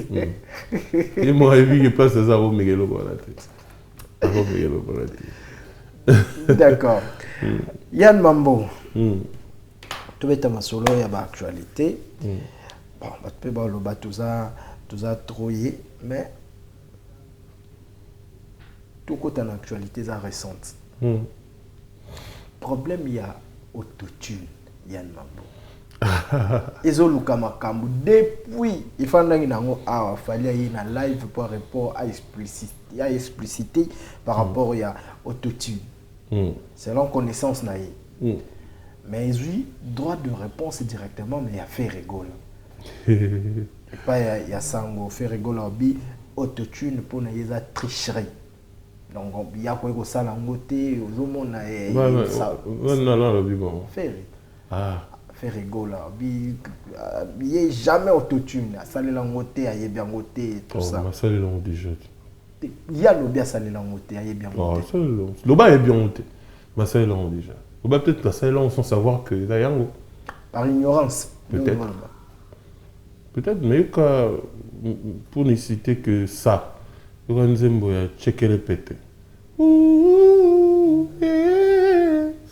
[SPEAKER 2] Et moi, j'ai vu que place ça va Miguel
[SPEAKER 1] D'accord. Yann Mambo. Tu vas être solo, il y a l'actualité. Bon, tu peux le tout ça trouillé, mais tout côté en actualité, ça récente. Problème, il y a autotune, Yann Mambo. Ils ont le Kamakambu depuis il fallait une live pour rapport à expliciter par rapport à autotune. Selon connaissance naïe. Mais ils ont droit de réponse directement, mais il y a fait rigole. Et pas il y a sango fait rigole autotune pour naïe la tricherie. Donc il y a quoi que ça l'angoté aux hommes naïe.
[SPEAKER 2] Non,
[SPEAKER 1] fait. Fait rigole. Il n'y a jamais autotune. Ça l'angoté, il y a bien goté tout ça.
[SPEAKER 2] Ça l'angoté déjà.
[SPEAKER 1] Il y a le bien ça l'angoté, il y a bien goté.
[SPEAKER 2] Le bas est bien goté. Mais ça l'angoté déjà. Le bas peut-être ça l'angoté sans savoir que il y a
[SPEAKER 1] par ignorance.
[SPEAKER 2] Peut-être. Peut-être, mais pour ne citer que ça, il y a un checker répéter.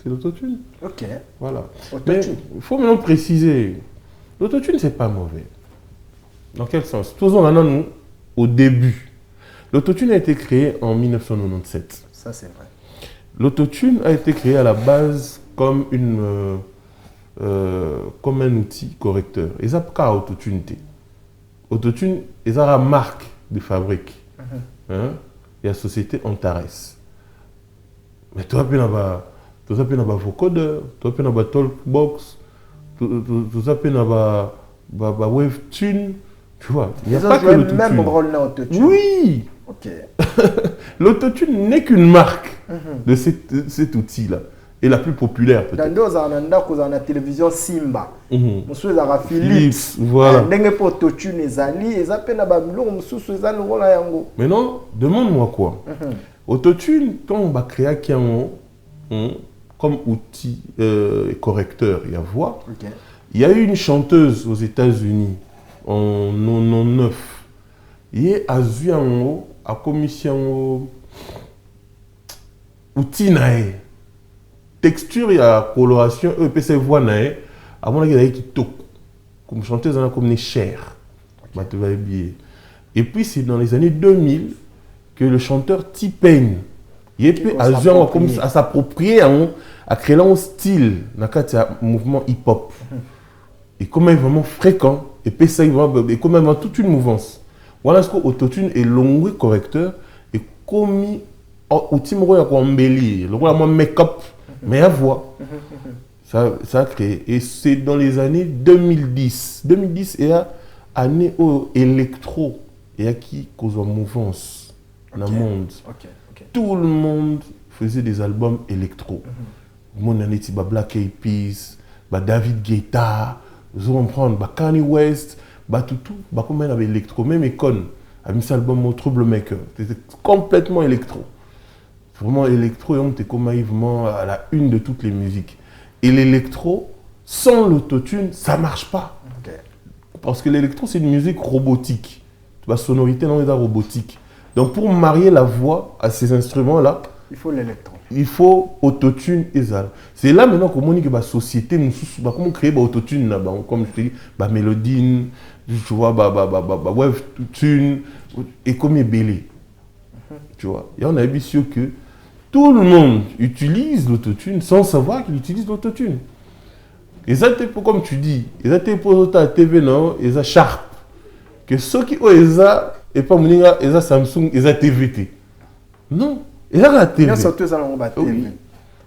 [SPEAKER 2] C'est l'autotune.
[SPEAKER 1] Ok.
[SPEAKER 2] Voilà. Mais il faut maintenant préciser, l'autotune, c'est pas mauvais. Dans quel sens? Toujours maintenant, au début. L'autotune a été créé en 1997.
[SPEAKER 1] Ça, c'est vrai.
[SPEAKER 2] L'autotune a été créé à la base comme comme un outil correcteur. Et ça, pas autotune. Autotune, et ça a marque de fabrique. Et la société Antares. Mais toi, tu as un vocodeur, tu as un talkbox, tu as un webtune. Tu vois, il n'y a pas que l'autotune.
[SPEAKER 1] Même rôle dans l'autotune.
[SPEAKER 2] Oui.
[SPEAKER 1] Ok.
[SPEAKER 2] L'autotune n'est qu'une marque de cet outil-là. Et la plus populaire peut-être.
[SPEAKER 1] Dans la télévision Simba. Monsieur Zara
[SPEAKER 2] Philips. Voilà.
[SPEAKER 1] Mais
[SPEAKER 2] non, demande-moi quoi. Autotune, quand on va créer comme outil correcteur et à voix, il y a eu une chanteuse aux États-Unis en 99. Il y a eu à commission outil nae. Texture et coloration, EPC voix nae. À mon avis, il y a qui toque. Comme chanteuse, comme des chairs. Et puis, c'est dans les années 2000 que le chanteur T-Pain à s'approprier, à créer un style dans le mouvement hip-hop. Et comme il est vraiment fréquent, et comme il y a toute une mouvance. Voilà ce que l'autotune est long correcteur et comme outil il a embellir, le make-up, mais à voix. Ça a créé. Et c'est dans les années 2010. 2010 est l'année où électro et à qui cause une mouvance dans le monde.
[SPEAKER 1] Ok.
[SPEAKER 2] Tout le monde faisait des albums électro. Mon année, c'est Black Eyed Peas, David Guetta, vous allez comprendre, Kanye West, tout, comme il avait électro, même Econ a mis cet album au Troublemaker. C'était complètement électro. Vraiment électro, et on était comme à la une de toutes les musiques. Et l'électro, sans l'autotune, ça ne marche pas.
[SPEAKER 1] Ok.
[SPEAKER 2] Parce que l'électro, c'est une musique robotique. La sonorité, non, est robotique. Donc, pour marier la voix à ces instruments-là,
[SPEAKER 1] il faut l'électro.
[SPEAKER 2] Il faut autotune et ça. C'est là maintenant qu'on dit que la société, nous comment créer autotune, comme je te dis, mélodine, tu vois, web tune, et comme il est belé. Tu vois, et on a vu sûr que tout le monde utilise l'autotune sans savoir qu'il utilise l'autotune. Et ça, comme tu dis, et ça, pour ta TV, non, et ça, Sharp. Que ceux qui ont ça, et pas mon et ça, Samsung, et ça, TVT. Non. Et là, la TV. Oui.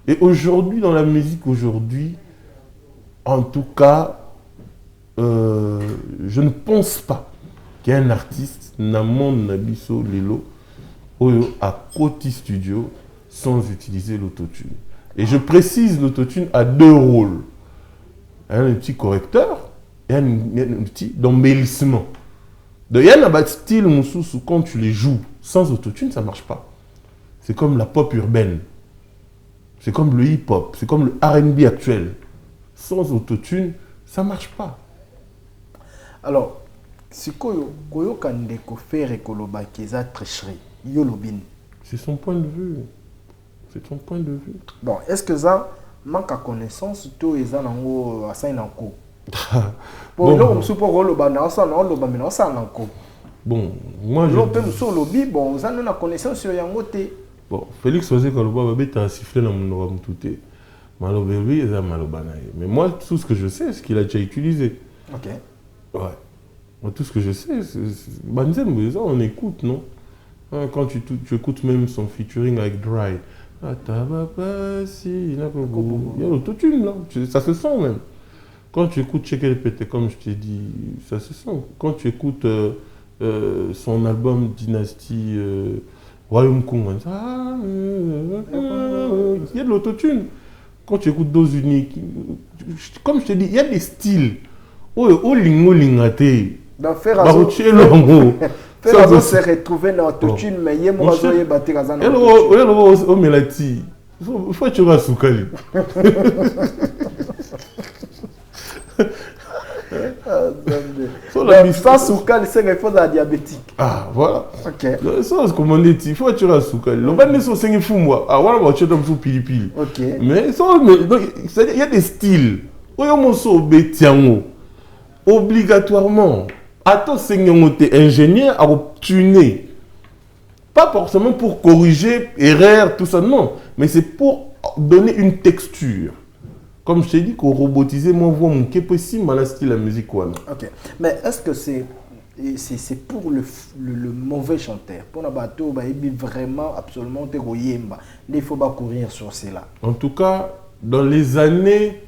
[SPEAKER 2] Et aujourd'hui, dans la musique, en tout cas, je ne pense pas qu'il y ait un artiste, Namon Nabiso Lelo, à Côté Studio, sans utiliser l'autotune. Et je précise, l'autotune a deux rôles. Un petit correcteur et un petit d'embellissement. Donc, il y a un style, quand tu les joues sans autotune, ça ne marche pas. C'est comme la pop urbaine. C'est comme le hip-hop. C'est comme le R&B actuel. Sans autotune, ça ne marche pas.
[SPEAKER 1] Alors, si Koyo Kandeko fait Ekoloba Keza tricherie, Yolobin.
[SPEAKER 2] C'est son point de vue. C'est son point de vue.
[SPEAKER 1] Bon, est-ce que ça manque à connaissance tout les gens en à Saint-Nanko? Bon,
[SPEAKER 2] moi
[SPEAKER 1] je peux sur lobby, bon, vous avez la connaissance sur Yangote.
[SPEAKER 2] Bon, Félix faisait quand le bébé t'a sifflé dans mon oreille tout est. Mais moi, tout ce que je sais, c'est qu'il a déjà utilisé.
[SPEAKER 1] Ok.
[SPEAKER 2] Ouais. Moi, tout ce que je sais, on écoute, non? Quand tu écoutes même son featuring avec Dry. Il y a l'autotune, là. Ça se sent même. Quand tu écoutes Check et répéter, comme je t'ai dit, ça se sent. Quand tu écoutes son album Dynasty Royaume Kong, il y a de l'autotune. Quand tu écoutes Dose Unique, comme je t'ai dit, il y a des styles. Oh, lingo lingate.
[SPEAKER 1] Donc, faire se retrouver dans l'autotune, mais il y a mon réseau qui est battu dans
[SPEAKER 2] l'autotune. Il faut que tu fasses Soukali.
[SPEAKER 1] Ça, Soukali, c'est quelque chose de diabétique.
[SPEAKER 2] Ah, voilà.
[SPEAKER 1] Ok.
[SPEAKER 2] Ça, c'est comme on dit, il faut que tu fasses Soukali. Le ban de son c'est fou, moi. Ah, voilà, tu es dans le pili-pili.
[SPEAKER 1] Ok.
[SPEAKER 2] Mais il y a des styles. Obligatoirement. Attends, c'est ingénieur à obtuner. Pas forcément pour corriger, erreur, tout ça, non. Mais c'est pour donner une texture. Comme je t'ai dit, qu'on robotisait, moi, voix mon possible, mais là, style la musique, quoi.
[SPEAKER 1] Ok. Mais est-ce que c'est pour le mauvais chanteur? Pour la bateau, il est vraiment absolument terroyemba. Il faut pas courir sur cela.
[SPEAKER 2] En tout cas, dans les années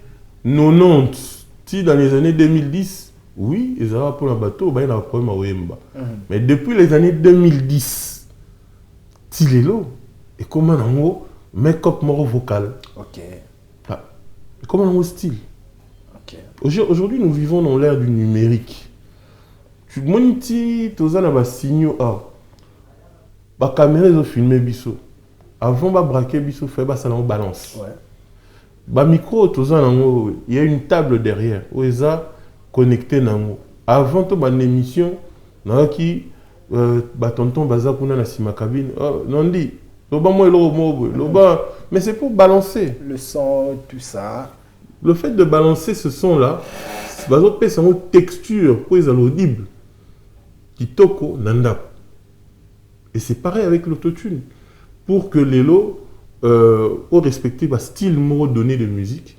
[SPEAKER 2] 90, dans les années 2010, oui, ils avaient pour la bateau, il y a un problème à Oyemba. Mais depuis les années 2010, Tilelo, et comment on a make-up moro vocal.
[SPEAKER 1] Ok.
[SPEAKER 2] Comment on a style.
[SPEAKER 1] Ok.
[SPEAKER 2] Aujourd'hui, nous vivons dans l'ère du numérique. Tu moniti, tu as un signal. La caméra, ils ont filmé Bisso. Avant de braquer Bisso, ça en balance.
[SPEAKER 1] Ouais.
[SPEAKER 2] Le micro, il y a une table derrière. Où ils ont connecté. Avant de l'émission, qui tonton baza kuna na sima cabine. Non dit. Mais c'est pour balancer.
[SPEAKER 1] Le son, tout ça.
[SPEAKER 2] Le fait de balancer ce son-là, c'est une texture pour les audibles. Qui toko nanda. Et c'est pareil avec l'autotune. Pour que les lots au respecté le style mot donné de musique.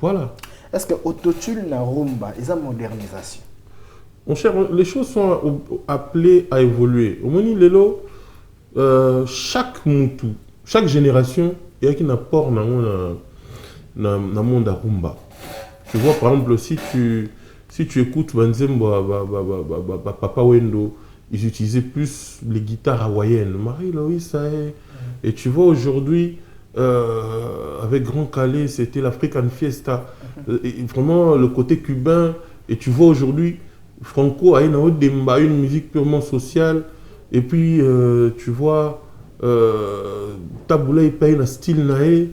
[SPEAKER 2] Voilà.
[SPEAKER 1] Est-ce que l'autotune na rumba, ils ont modernisation?
[SPEAKER 2] Mon cher, les choses sont appelées à évoluer. Au moment les lots, chaque génération, il y a qui n'apporte dans le monde à rumba. Tu vois, par exemple, si tu écoutes Banzembo, Papa Wendo, ils utilisaient plus les guitares hawaïennes. Marie-Louise, ça est. Et tu vois, aujourd'hui, avec Grand Calais, c'était l'African Fiesta. Et vraiment, le côté cubain. Et tu vois, aujourd'hui, Franco a une musique purement sociale. Et puis, tu vois, Taboula, il paye un style naé.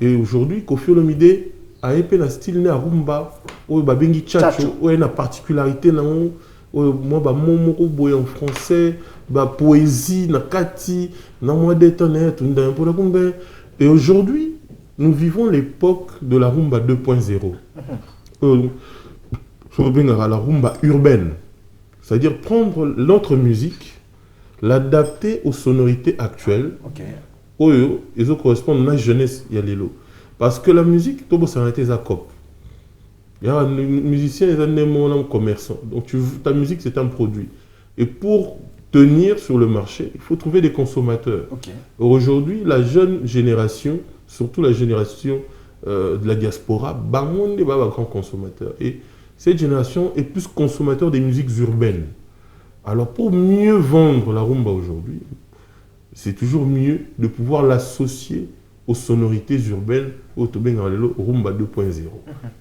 [SPEAKER 2] Et aujourd'hui, Koffi Olomide a un style naé à rumba. Où il bengi tchatcho. Où il y a une particularité. Moi, je en français. Poésie, nakati, et aujourd'hui, nous vivons l'époque de la rumba 2.0. La rumba urbaine. C'est-à-dire prendre notre musique, l'adapter aux sonorités actuelles. Et ça correspond à la jeunesse. Parce que la musique, tout ça a été Zakop. Il y a un musicien et un commerçant. Donc ta musique, c'est un produit. Et pour tenir sur le marché, il faut trouver des consommateurs. Aujourd'hui, la jeune génération, surtout la génération de la diaspora, monde est un grand consommateur. Et cette génération est plus consommateur des musiques urbaines. Alors pour mieux vendre la rumba aujourd'hui, c'est toujours mieux de pouvoir l'associer aux sonorités urbaines, au rumba 2.0.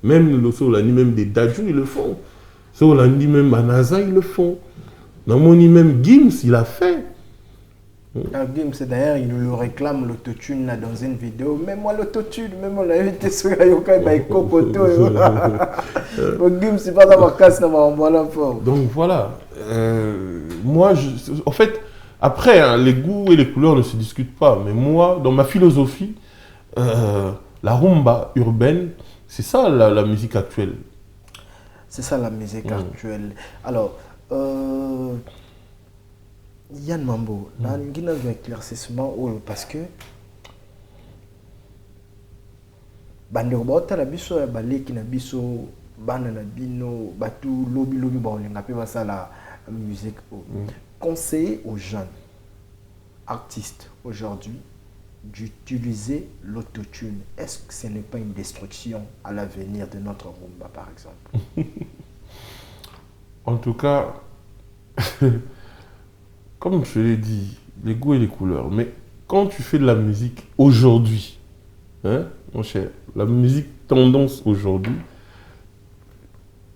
[SPEAKER 2] Même le Solani, même des Dajou, ils le font. Solani, même Anaza, ils le font. Même Gims, il a fait.
[SPEAKER 1] Gims, d'ailleurs, il le réclame l'autotune dans une vidéo. Même moi, l'autotune, même on l'a invité sur la Yoka, il m'a écopoté. Gims, c'est pas dans ma casse, on va la forme.
[SPEAKER 2] Donc voilà. Moi, en fait, après, hein, les goûts et les couleurs ne se discutent pas. Mais moi, dans ma philosophie, la rumba urbaine, c'est ça la musique actuelle.
[SPEAKER 1] C'est ça la musique actuelle. Alors, Yann Mambo, il y a un éclaircissement parce que bandeko la biso ya baleki na biso bana na bino batu lobi ba olinga pe basala musique. Conseiller aux jeunes artistes aujourd'hui d'utiliser l'autotune. Est-ce que ce n'est pas une destruction à l'avenir de notre rumba, par exemple?
[SPEAKER 2] En tout cas, comme je l'ai dit, les goûts et les couleurs. Mais quand tu fais de la musique aujourd'hui, hein, mon cher, la musique tendance aujourd'hui,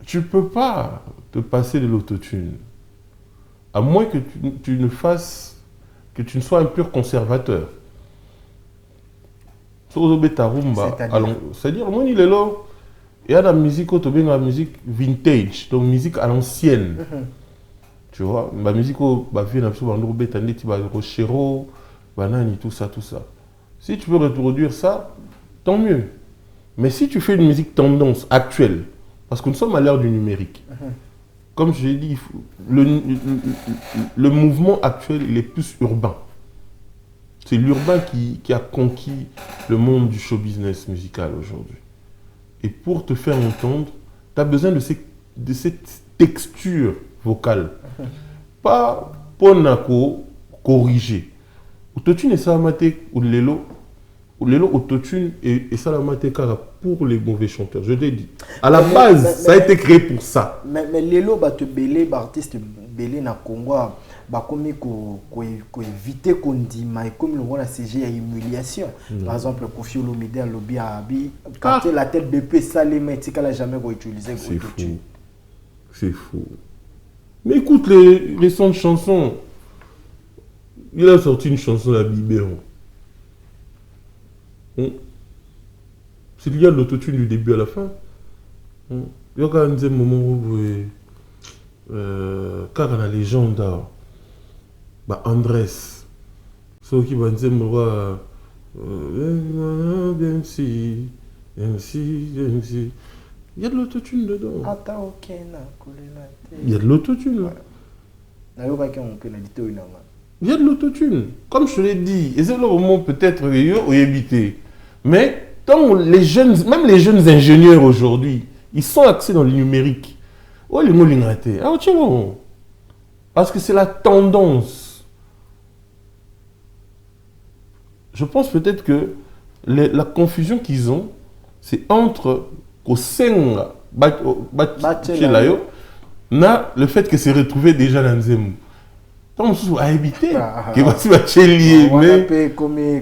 [SPEAKER 2] tu ne peux pas te passer de l'autotune. À moins que tu ne sois un pur conservateur. C'est-à-dire, moi, il est là. Il y a la musique, la musique vintage, donc musique à l'ancienne. Tu vois, la musique, tout ça. Si tu veux reproduire ça, tant mieux. Mais si tu fais une musique tendance actuelle, parce que nous sommes à l'ère du numérique, comme je l'ai dit, le mouvement actuel, il est plus urbain. C'est l'urbain qui a conquis le monde du show business musical aujourd'hui. Et pour te faire entendre, tu as besoin de cette texture vocale. Pas pour corriger. Autotune et ça ou lelo autotune et ça pour les mauvais chanteurs. Je l'ai dit. À la base, ça a été créé pour ça.
[SPEAKER 1] Mais lelo te belé artiste belé na Congo ba comme éviter qu'on dit mais comme le la CG a humiliation. Par exemple Koffi Olomide a lobby à Abi quand la tête BP ça les mecs qu'elle a jamais utilisé.
[SPEAKER 2] C'est fou. C'est fou. Mais écoute les récentes chansons. Il a sorti une chanson à Bibéron. C'est lié à l'autotune du début à la fin. Il y a quand même un moment où quand on a la légende Andrés, ceux qui vont dire il y a de l'autotune dedans. Il y a de l'autotune. Il y a de l'autotune. Comme je te l'ai dit, et c'est le moment peut-être où éviter. Mais tant les jeunes, même les jeunes ingénieurs aujourd'hui, ils sont axés dans le numérique. Oh, les mots lingratés. Ah, tiens, parce que c'est la tendance. Je pense peut-être que la confusion qu'ils ont, c'est entre Kosenga, le fait que c'est retrouvé déjà dans Nzembo. Donc, on a habité. Qui va se mettre lié.
[SPEAKER 1] Mais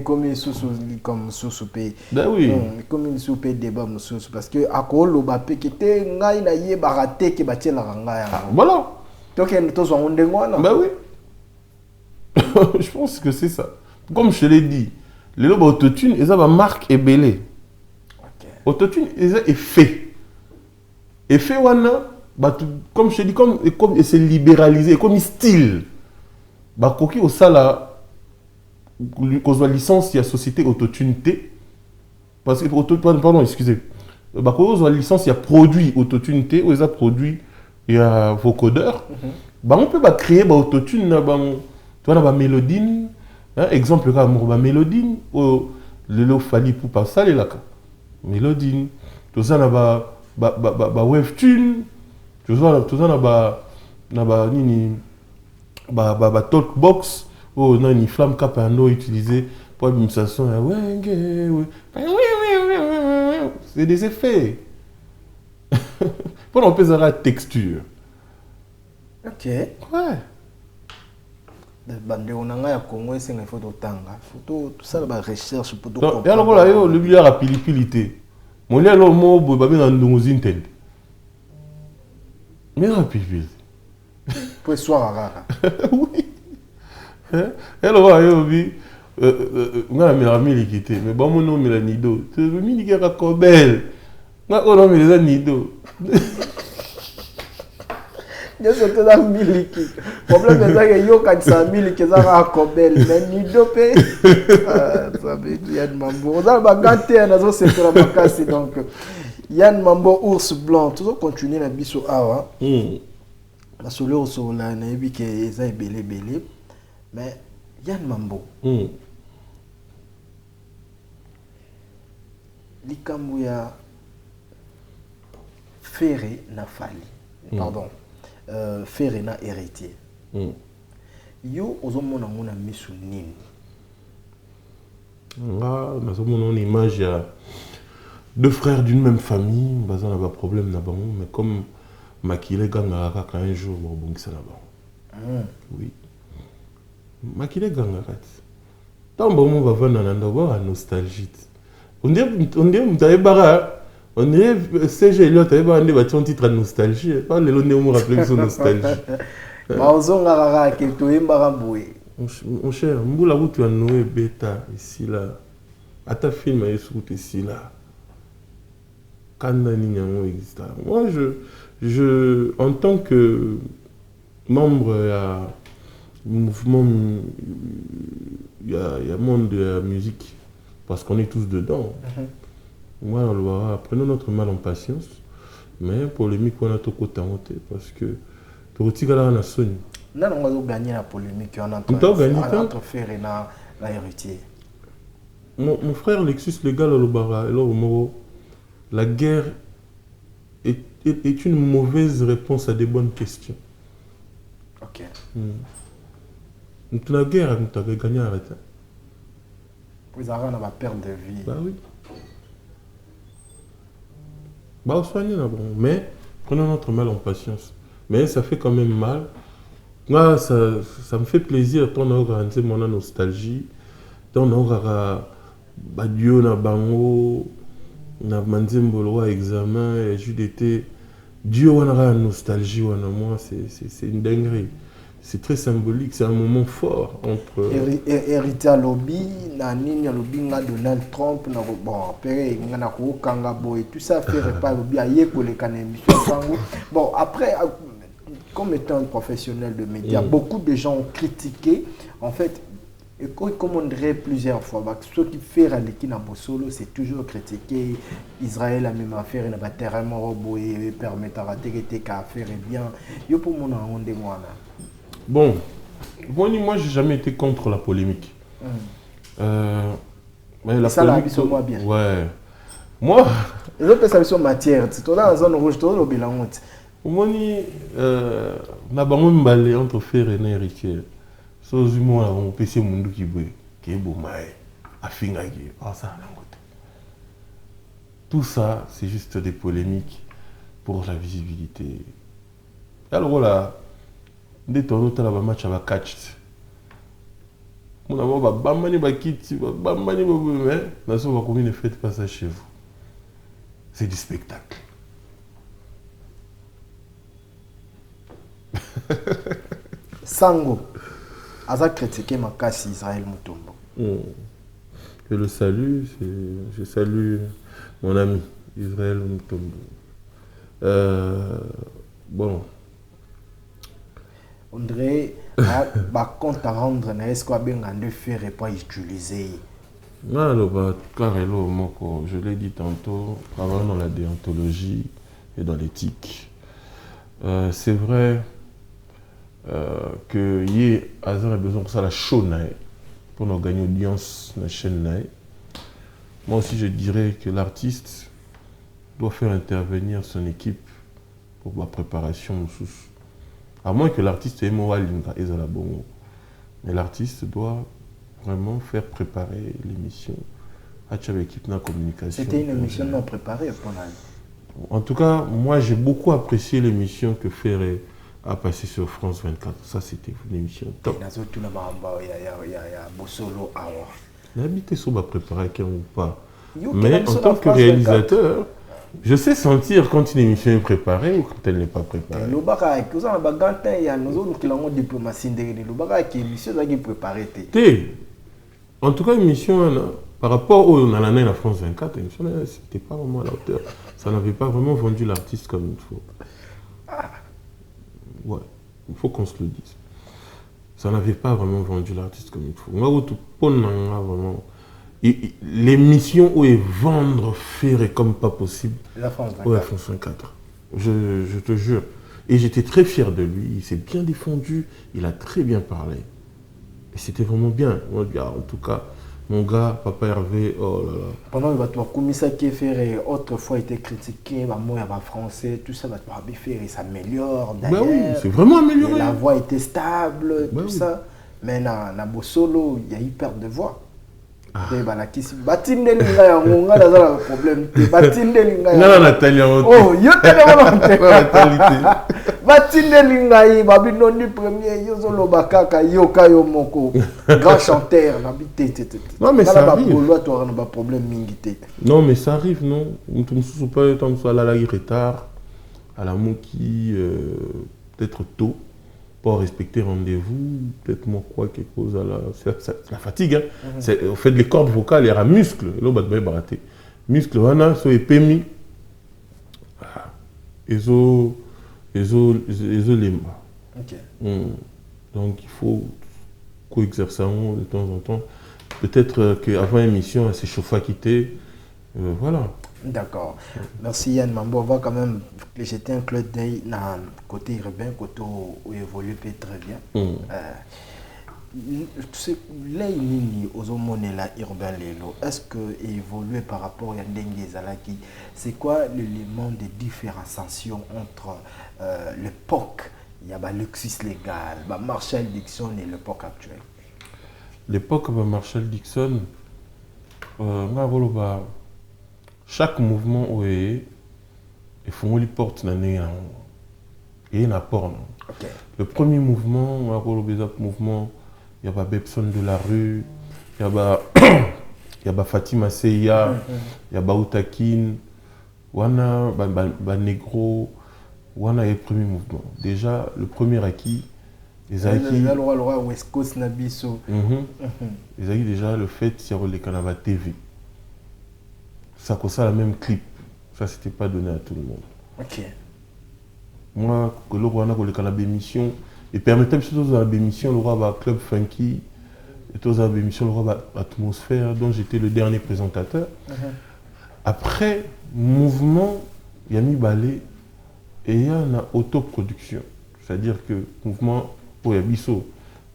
[SPEAKER 1] comme sous pays.
[SPEAKER 2] Ben oui.
[SPEAKER 1] Comme sous pays débat parce que à cause le bapé qui était ngai na yé baraté qui battait la ranga.
[SPEAKER 2] Voilà.
[SPEAKER 1] Donc il y a tous on dégoûte.
[SPEAKER 2] Ben oui. Je pense que c'est ça. Comme je te l'ai dit, les lobes autotune, ils ont marque et belé. Autotune, ils ont effet. Effet wana, comme je te dis, comme c'est libéralisé, comme style. Bah koki au sala, qu'on soit licence, il y a société autotune T. Parce que pardon, excusez. Bah koki soit licence, il y a produit autotune T, ou ils ont produit, il y a vocodeur. Bah on peut créer bah autotune, tu vois, bah mélodine. Hein, exemple, comme mélodine, le lot fali pour passer les lacs. Mélodine. Tout ça, ba webtune. Tout ça, nini, talkbox. Oh, non, une flamme cap à nous utilisé pour l'administration. C'est des effets. Pour on peut la texture.
[SPEAKER 1] Ok.
[SPEAKER 2] Ouais.
[SPEAKER 1] Bande on a Congo c'est une photo tanga photo tout ça la recherche pour
[SPEAKER 2] donc alors là le bière à pilipilité mon lien le mot babi na ndongozi ntende mais na pilipili
[SPEAKER 1] pour soir rara
[SPEAKER 2] oui alors là yo bi ngana mela milikité mais bon mon nom mela nido tu miliki ka kobel nga on mela nido.
[SPEAKER 1] Je sais que c'est miliki. Le problème c'est que yo quand ça miliki ça va kobel mais ni dopé. Ça veut dire Yann Mambo. On a baganté à nazo c'est pour la vacances donc Yann Mambo ours blanc toujours continuer la biso awa. La solo sur la na yebi que ça est belé mais Yann Mambo. Likambo ya ferré na fali. Pardon. Faire na héritier. Yo ozomona mona misu nini?
[SPEAKER 2] Là, nous avons une image de deux frères d'une même famille, basant na ba problème na bango, mais comme Makile gangara quand un jour bon bongisa na bango. Oui. Makile gangara. Tant bon va vendre na ndo ba nostalgie. On dit mtaye bara. On dirait CG là, tu as un titre de nostalgie. Pas le long de me rappeler son nostalgie. Mon cher, Mboula où tu as noué bêta ici là. À ta film ici là. Moi, en tant que membre du mouvement, il y a monde de la musique, parce qu'on est tous dedans. Moi, on prenons notre mal en patience, mais polémique, on a tout côté parce que tu retires là, on a sonné.
[SPEAKER 1] Non, on va gagner la polémique entre frère et la héritier.
[SPEAKER 2] Mon frère Lexus Légal la guerre est une mauvaise réponse à des bonnes questions.
[SPEAKER 1] Ok.
[SPEAKER 2] La guerre, nous avons gagné à arrêter.
[SPEAKER 1] Vous avez une perte de vie.
[SPEAKER 2] Bah oui. Bah, soignez là, bon. Mais prenons notre mal en patience. Mais ça fait quand même mal. Moi, ça me fait plaisir quand on a organisé mon nostalgie. Quand on a Dieu na bango, na manzembolo examen et JDT. Dieu on a nostalgie, moi c'est une dinguerie. C'est très symbolique, c'est un moment fort entre
[SPEAKER 1] héritier lobby na nini lobby na Donald Trump na bon après ngana ko kanga boy tout ça fait pas lobby aye ko le kana émission sango. Bon après comme étant un professionnel de médias, beaucoup de gens ont critiqué en fait et comme on dirait plusieurs fois ceux qui fait Raleki na Bosolo c'est toujours critiqué Israël a même affaire na terrain robot et permettre à rater qu'à faire bien yo pour mon onde ngwana.
[SPEAKER 2] Bon, moi j'ai jamais été contre la polémique. Mais la
[SPEAKER 1] ça
[SPEAKER 2] polémique,
[SPEAKER 1] la moi bien.
[SPEAKER 2] Ouais. Moi.
[SPEAKER 1] Les autres ça sont matière. Tu es dans la zone rouge, tu es au bilan.
[SPEAKER 2] Moi na bango mbalé entre frère et héritier. So moi on PC mundu qui est beau mai afinga qui. Ah ça tout ça c'est juste des polémiques pour la visibilité. Alors là, dès que tu as un match avec catch, on a un bambani bakiti, bambani mais la sauve commune ne faites pas ça chez vous. C'est du spectacle.
[SPEAKER 1] Sango, Aza critiqué ma casse Israël Mutombo.
[SPEAKER 2] Je le salue, je salue mon ami Israël Mutombo. Bon.
[SPEAKER 1] On dirait par compte à rendre, est-ce qu'on a bien de faire et pas utiliser?
[SPEAKER 2] Non, je l'ai dit tantôt, travaillant dans la déontologie et dans l'éthique. C'est vrai que y a besoin de ça la show pour nous gagner audience dans la chaîne. Moi aussi, je dirais que l'artiste doit faire intervenir son équipe pour la préparation. À moins que l'artiste ait Moalinga et Zalabongo. Mais l'artiste doit vraiment faire préparer l'émission à l'équipe de la communication.
[SPEAKER 1] C'était une émission non préparée pendant.
[SPEAKER 2] En tout cas, moi j'ai beaucoup apprécié l'émission que Ferré a passée sur France 24. Ça, c'était une émission top.
[SPEAKER 1] Il y a Bossolo Awa.
[SPEAKER 2] L'habité sur va préparer quelqu'un ou pas. Mais en tant que réalisateur, je sais sentir quand une émission est préparée ou quand elle n'est pas préparée.
[SPEAKER 1] Le barak, vous avez un gantin, il y a nos autres qui l'ont diplomatie de le barak, l'émission est préparée.
[SPEAKER 2] En tout cas, l'émission, par rapport au Nalané la France 24, l'émission c'était pas vraiment à la hauteur. Ça n'avait pas vraiment vendu l'artiste comme il faut. Ouais, il faut qu'on se le dise. Ça n'avait pas vraiment vendu l'artiste comme il faut. Moi, tout vraiment. L'émission où est vendre Ferré comme pas possible.
[SPEAKER 1] La France 24.
[SPEAKER 2] Ouais, France 24. Je te jure. Et j'étais très fier de lui. Il s'est bien défendu. Il a très bien parlé. Et c'était vraiment bien. En tout cas, mon gars, Papa Hervé, oh là là.
[SPEAKER 1] Pendant que tu as ça qui est Ferré, autrefois été critiqué, moi, il y a français, tout ça, Ferré s'améliore.
[SPEAKER 2] Bah oui, c'est vraiment amélioré.
[SPEAKER 1] La voix était stable,
[SPEAKER 2] bah
[SPEAKER 1] tout
[SPEAKER 2] oui.
[SPEAKER 1] Ça. Mais dans Bossolo, il y a eu perte de voix. Batinde linga ya ngonga na zala problème te batinde linga
[SPEAKER 2] ya na Nathalie
[SPEAKER 1] oh yo tele wana batinde linga yi babino ni premier yo zolo bakaka yoka yo moko grand chanteur na bité
[SPEAKER 2] non mais ça arrive
[SPEAKER 1] toi na ba problème mingi te
[SPEAKER 2] non mais ça arrive non mutu mususu pas tant soit là retard à la moki peut-être tôt pour respecter rendez-vous, peut-être moi quoi quelque chose à la fatigue. Hein. C'est au fait les cordes vocales, il y a un muscle, là bah baraté. Muscle wana so epemi. Ezo lemba.
[SPEAKER 1] OK.
[SPEAKER 2] Donc il faut co-exercer de temps en temps. Peut-être qu'avant l'émission, elle s'est chauffée à quitter. Voilà.
[SPEAKER 1] D'accord. Merci Yann Mambo. On va quand même jeter un clin d'œil dans le côté urbain, côté où évolue très bien. Là, il urbain est-ce que évoluer par rapport à Dengue Zalaki, c'est quoi l'élément de différenciation entre l'époque, il y a Luxus légal, Marshall Dixon et l'époque actuelle?
[SPEAKER 2] L'époque de Marshall Dixon, chaque mouvement où il faut qu'il porte et un apport.
[SPEAKER 1] Okay.
[SPEAKER 2] Le premier mouvement, il y a Bebson de la rue, il y a Fatima Seya, il y a Baoutakin, Wana Negro, Wana est le premier mouvement. Déjà, le premier acquis, les acquis.
[SPEAKER 1] West Coast Nabiso.
[SPEAKER 2] Les acquis déjà le fait qu'il y a les Canava TV. Ça cause ça la même clip. Ça, c'était pas donné à tout le monde.
[SPEAKER 1] Ok.
[SPEAKER 2] Moi, que le roi a le canal d'émission, et permettait surtout dans l'émission, le roi va Club Funky, et tous dans l'émission, le roi va Atmosphère, dont j'étais le dernier présentateur. Après, mouvement, il y a mis balai, et il y a une autoproduction. C'est-à-dire que mouvement, il y a Bisso,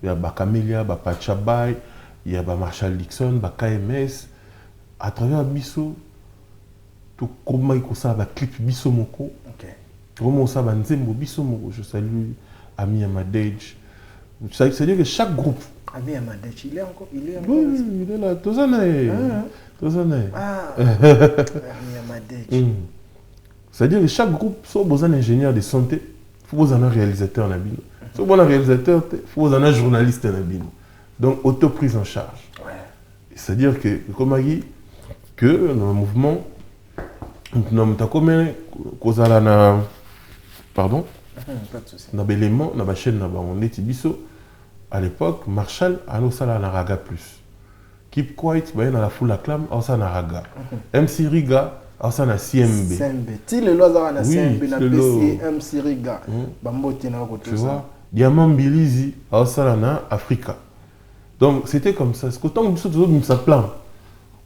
[SPEAKER 2] il y a Camélia, Pachabai, il y a Marshall Dixon, KMS, à travers Bisso, tout comment il ça va clip Bisso Moko. Comment ça va Nzembo Bisso Moko. Je salue Ami Amadej. C'est-à-dire que chaque groupe.
[SPEAKER 1] Ami Amadej, il est encore.
[SPEAKER 2] Oui, il est là. Tous années.
[SPEAKER 1] Ah. Ami Amadej.
[SPEAKER 2] C'est-à-dire que chaque groupe, soit besoin d'ingénieurs de santé, faut un réalisateur na bino. Si vous un réalisateur, faut un journaliste na bino. Donc auto prise en charge.
[SPEAKER 1] Ouais.
[SPEAKER 2] C'est-à-dire que comme dit que dans le mouvement nous avons comme kozala na pardon
[SPEAKER 1] Pas de souci.
[SPEAKER 2] na belément na ba chaîne na ba on est biso à l'époque Marshall anosala na raga plus. Keep Quiet ba na la foule acclame au na raga. MC Riga au na CMB.
[SPEAKER 1] CMB. Ti le loza na
[SPEAKER 2] Oui,
[SPEAKER 1] CMB na
[SPEAKER 2] le
[SPEAKER 1] PC MC Riga. Bambote na ko
[SPEAKER 2] Tu
[SPEAKER 1] tout ça.
[SPEAKER 2] vois, Diamant Bilizi au na Africa. Donc c'était comme ça. C'est qu'autant que biso toujours nous ça plan.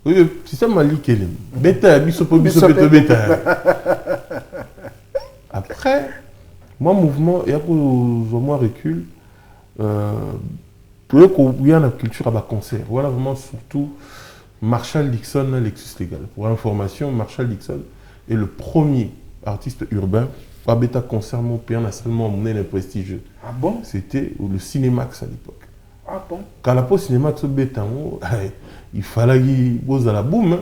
[SPEAKER 2] Oui, c'est ça mali kelem. Beta biso po biso beta. Après, moi, mouvement, il y a pour moi recul, pour qu'il y ait une culture à bas concert. Voilà vraiment surtout Marshall Dixon, Lexus Légal. Pour information, Marshall Dixon est le premier artiste urbain à bêta concert mon père n'a seulement mené le prestigieux.
[SPEAKER 1] Ah bon?
[SPEAKER 2] C'était le Cinémax à l'époque.
[SPEAKER 1] Ah bon?
[SPEAKER 2] Quand la poste Cinémax bêta, il fallait qu'il y ait la boum.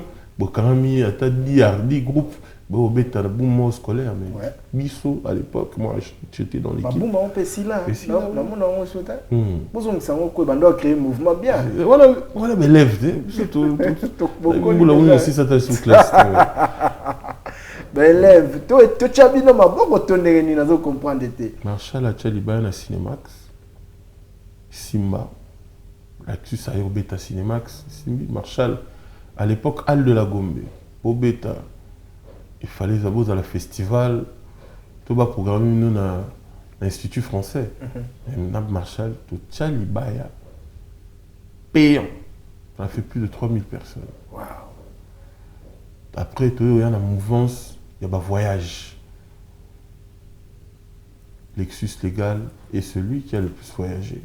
[SPEAKER 2] Quand il y a 10 groupes. Bon, bêta, la boum scolaire, mais
[SPEAKER 1] Ouais.
[SPEAKER 2] Bisso, à l'époque, moi, j'étais dans l'équipe.
[SPEAKER 1] Baboum, on peut si là. Non, non, non, on se fait. Vous avez créé un mouvement bien.
[SPEAKER 2] Voilà mes lèvres. Surtout, on aussi ça t'a sous classe.
[SPEAKER 1] Ben lève, toi tu as bien ma bonne tonner ni nazo comprendre té.
[SPEAKER 2] Marshall a Tchaliba na Cinemax. Simba. Lexus a eu bêta Cinemax. Marshall à l'époque Al de la Gombe. Au bêta. Il fallait d'abord dans le festival, tout va programmer nous dans l'Institut français. Marshall, tout Tchalibaya, payant. Ça a fait plus de 3000 personnes.
[SPEAKER 1] Wow.
[SPEAKER 2] Après, il y a une mouvance, il y a un voyage. Lexus Légal est celui qui a le plus voyagé.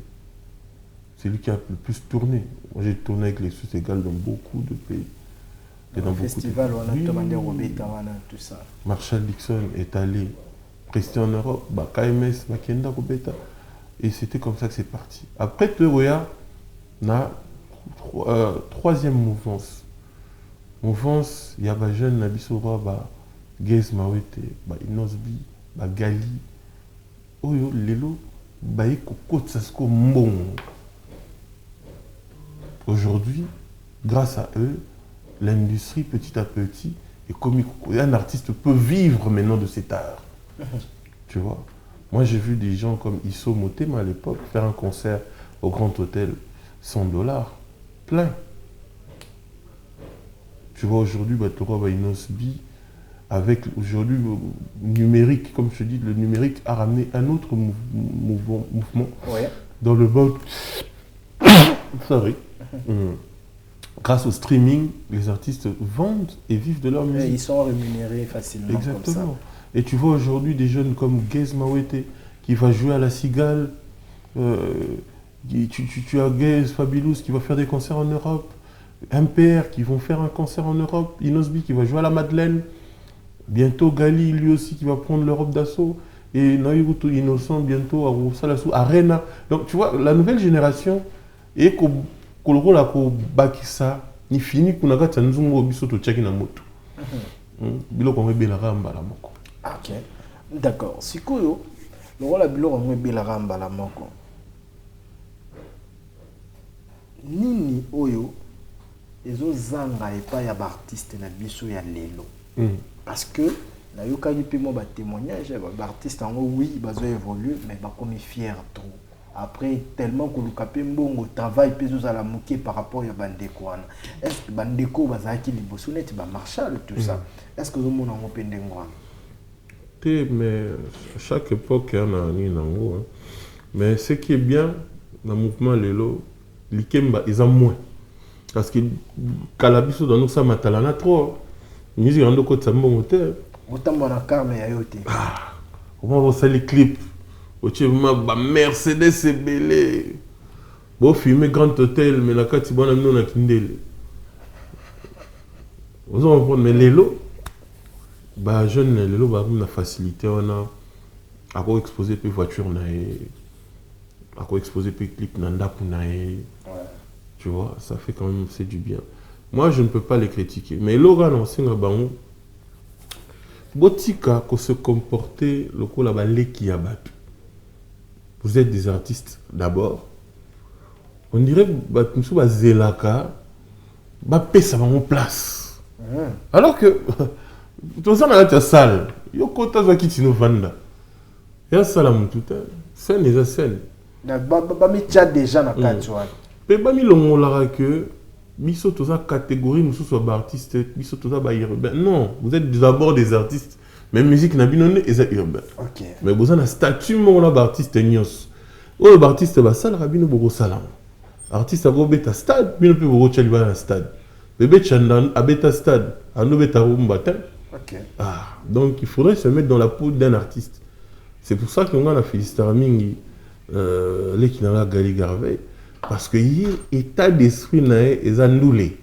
[SPEAKER 2] C'est lui qui a le plus tourné. Moi, j'ai tourné avec Lexus Légal dans beaucoup de pays.
[SPEAKER 1] Dans le festival, on a demandé Robeta, tout ça.
[SPEAKER 2] Marshall Dixon est allé rester en Europe, KMS, Makenda, Robeta. Et c'était comme ça que c'est parti. Après, Teroya, on a troisième mouvance. Mouvance, il y a des jeunes, Nabisora, Gaze Mawete, Inosbi, Gali. Oyo, Lelo, Koko Tsasko Mbong. Aujourd'hui, grâce à eux, l'industrie, petit à petit, et comme un artiste peut vivre maintenant de cet art. Tu vois. Moi, j'ai vu des gens comme Isso Motema à l'époque faire un concert au Grand Hôtel, $100, plein. Tu vois, aujourd'hui, Batoro Inosbi, avec aujourd'hui le numérique, comme je te dis, le numérique a ramené un autre mouvement
[SPEAKER 1] Ouais.
[SPEAKER 2] dans le mode. Sorry. Grâce au streaming, les artistes vendent et vivent de leur musique.
[SPEAKER 1] Ils sont rémunérés facilement.
[SPEAKER 2] Exactement.
[SPEAKER 1] Comme ça.
[SPEAKER 2] Et tu vois aujourd'hui des jeunes comme Gaze Mawete qui va jouer à la Cigale. Tu as Gaze Fabulous qui va faire des concerts en Europe. MPR qui vont faire un concert en Europe. Inosbi qui va jouer à la Madeleine. Bientôt Gali lui aussi qui va prendre l'Europe d'assaut. Et Naïruto Innocent bientôt à Roussalassou, Arena. Donc tu vois, la nouvelle génération est koloko la ko bakisa ni fini kunaka tsanzungu biso to tchaki na moto. Biloko ngobelaka mbala moko.
[SPEAKER 1] OK. D'accord. Sikoyo, le rôle biloko ngobelaka mbala moko. Nini oyo ezozanga epa ya ba artiste na biso ya lelo. Parce que na yokani pe mo ba témoignage ba artiste en oui, bazo évoluer mais ba comme fier trop. Après, tellement que le capé mbongo travail à la moquée par rapport à Bandeko. Est-ce que Bandeko va zaki libosonet ba Marshall tout ça? Est-ce que vous avez un open d'engouement?
[SPEAKER 2] Mais à chaque époque, il y a un nango. Mais ce qui est bien dans le mouvement Lelo, l'ikemba, ils ont moins. Parce que Kalabiso dans nous, ça matalana trop. Musique en deux côtés, ça me monte.
[SPEAKER 1] Autant mon carme et ayote.
[SPEAKER 2] Comment on va les clips? Ba Mercedes c'est belé. Bon filmer Grand Hôtel mais la carte bonne non na kindele. Vous en prendre mais lelo ba jeune lelo ba na facilité on a à quoi exposer pe voiture na à quoi exposer pe clip na ndapu na tu vois, ça fait quand même c'est du bien. Moi je ne peux pas les critiquer mais Logan on singa bango botika ko se comporter lokola baleki ya bato. Vous êtes des artistes d'abord. On dirait bato musu bazelaka bapesa bango place. Alors que tout ça na ta salle, yo kota za kitino vanda. Ya sala mutu ta, scène eza scène.
[SPEAKER 1] Na ba mi tcha déjà na kati wana.
[SPEAKER 2] Pe ba mi longolaka que biso toza catégorie mususu ba artiste, biso toza ba urbain. Non, vous êtes d'abord des artistes. Même musique na bino ne eza urbain.
[SPEAKER 1] OK.
[SPEAKER 2] Mais vous avez un statut mon ba artiste nyos. O ba artiste ba sala rabino boko sala. Artiste abo beta stade, bino pe boko chali ba na stade. Bébé chandan abeta stade, ano beta rumba ta.
[SPEAKER 1] OK.
[SPEAKER 2] Ah, donc il faudrait se mettre dans la peau d'un artiste. C'est pour ça que on a félicité Mingi l'équivalent Gali Garvey parce que y état d'esprit nae eza ndoulé.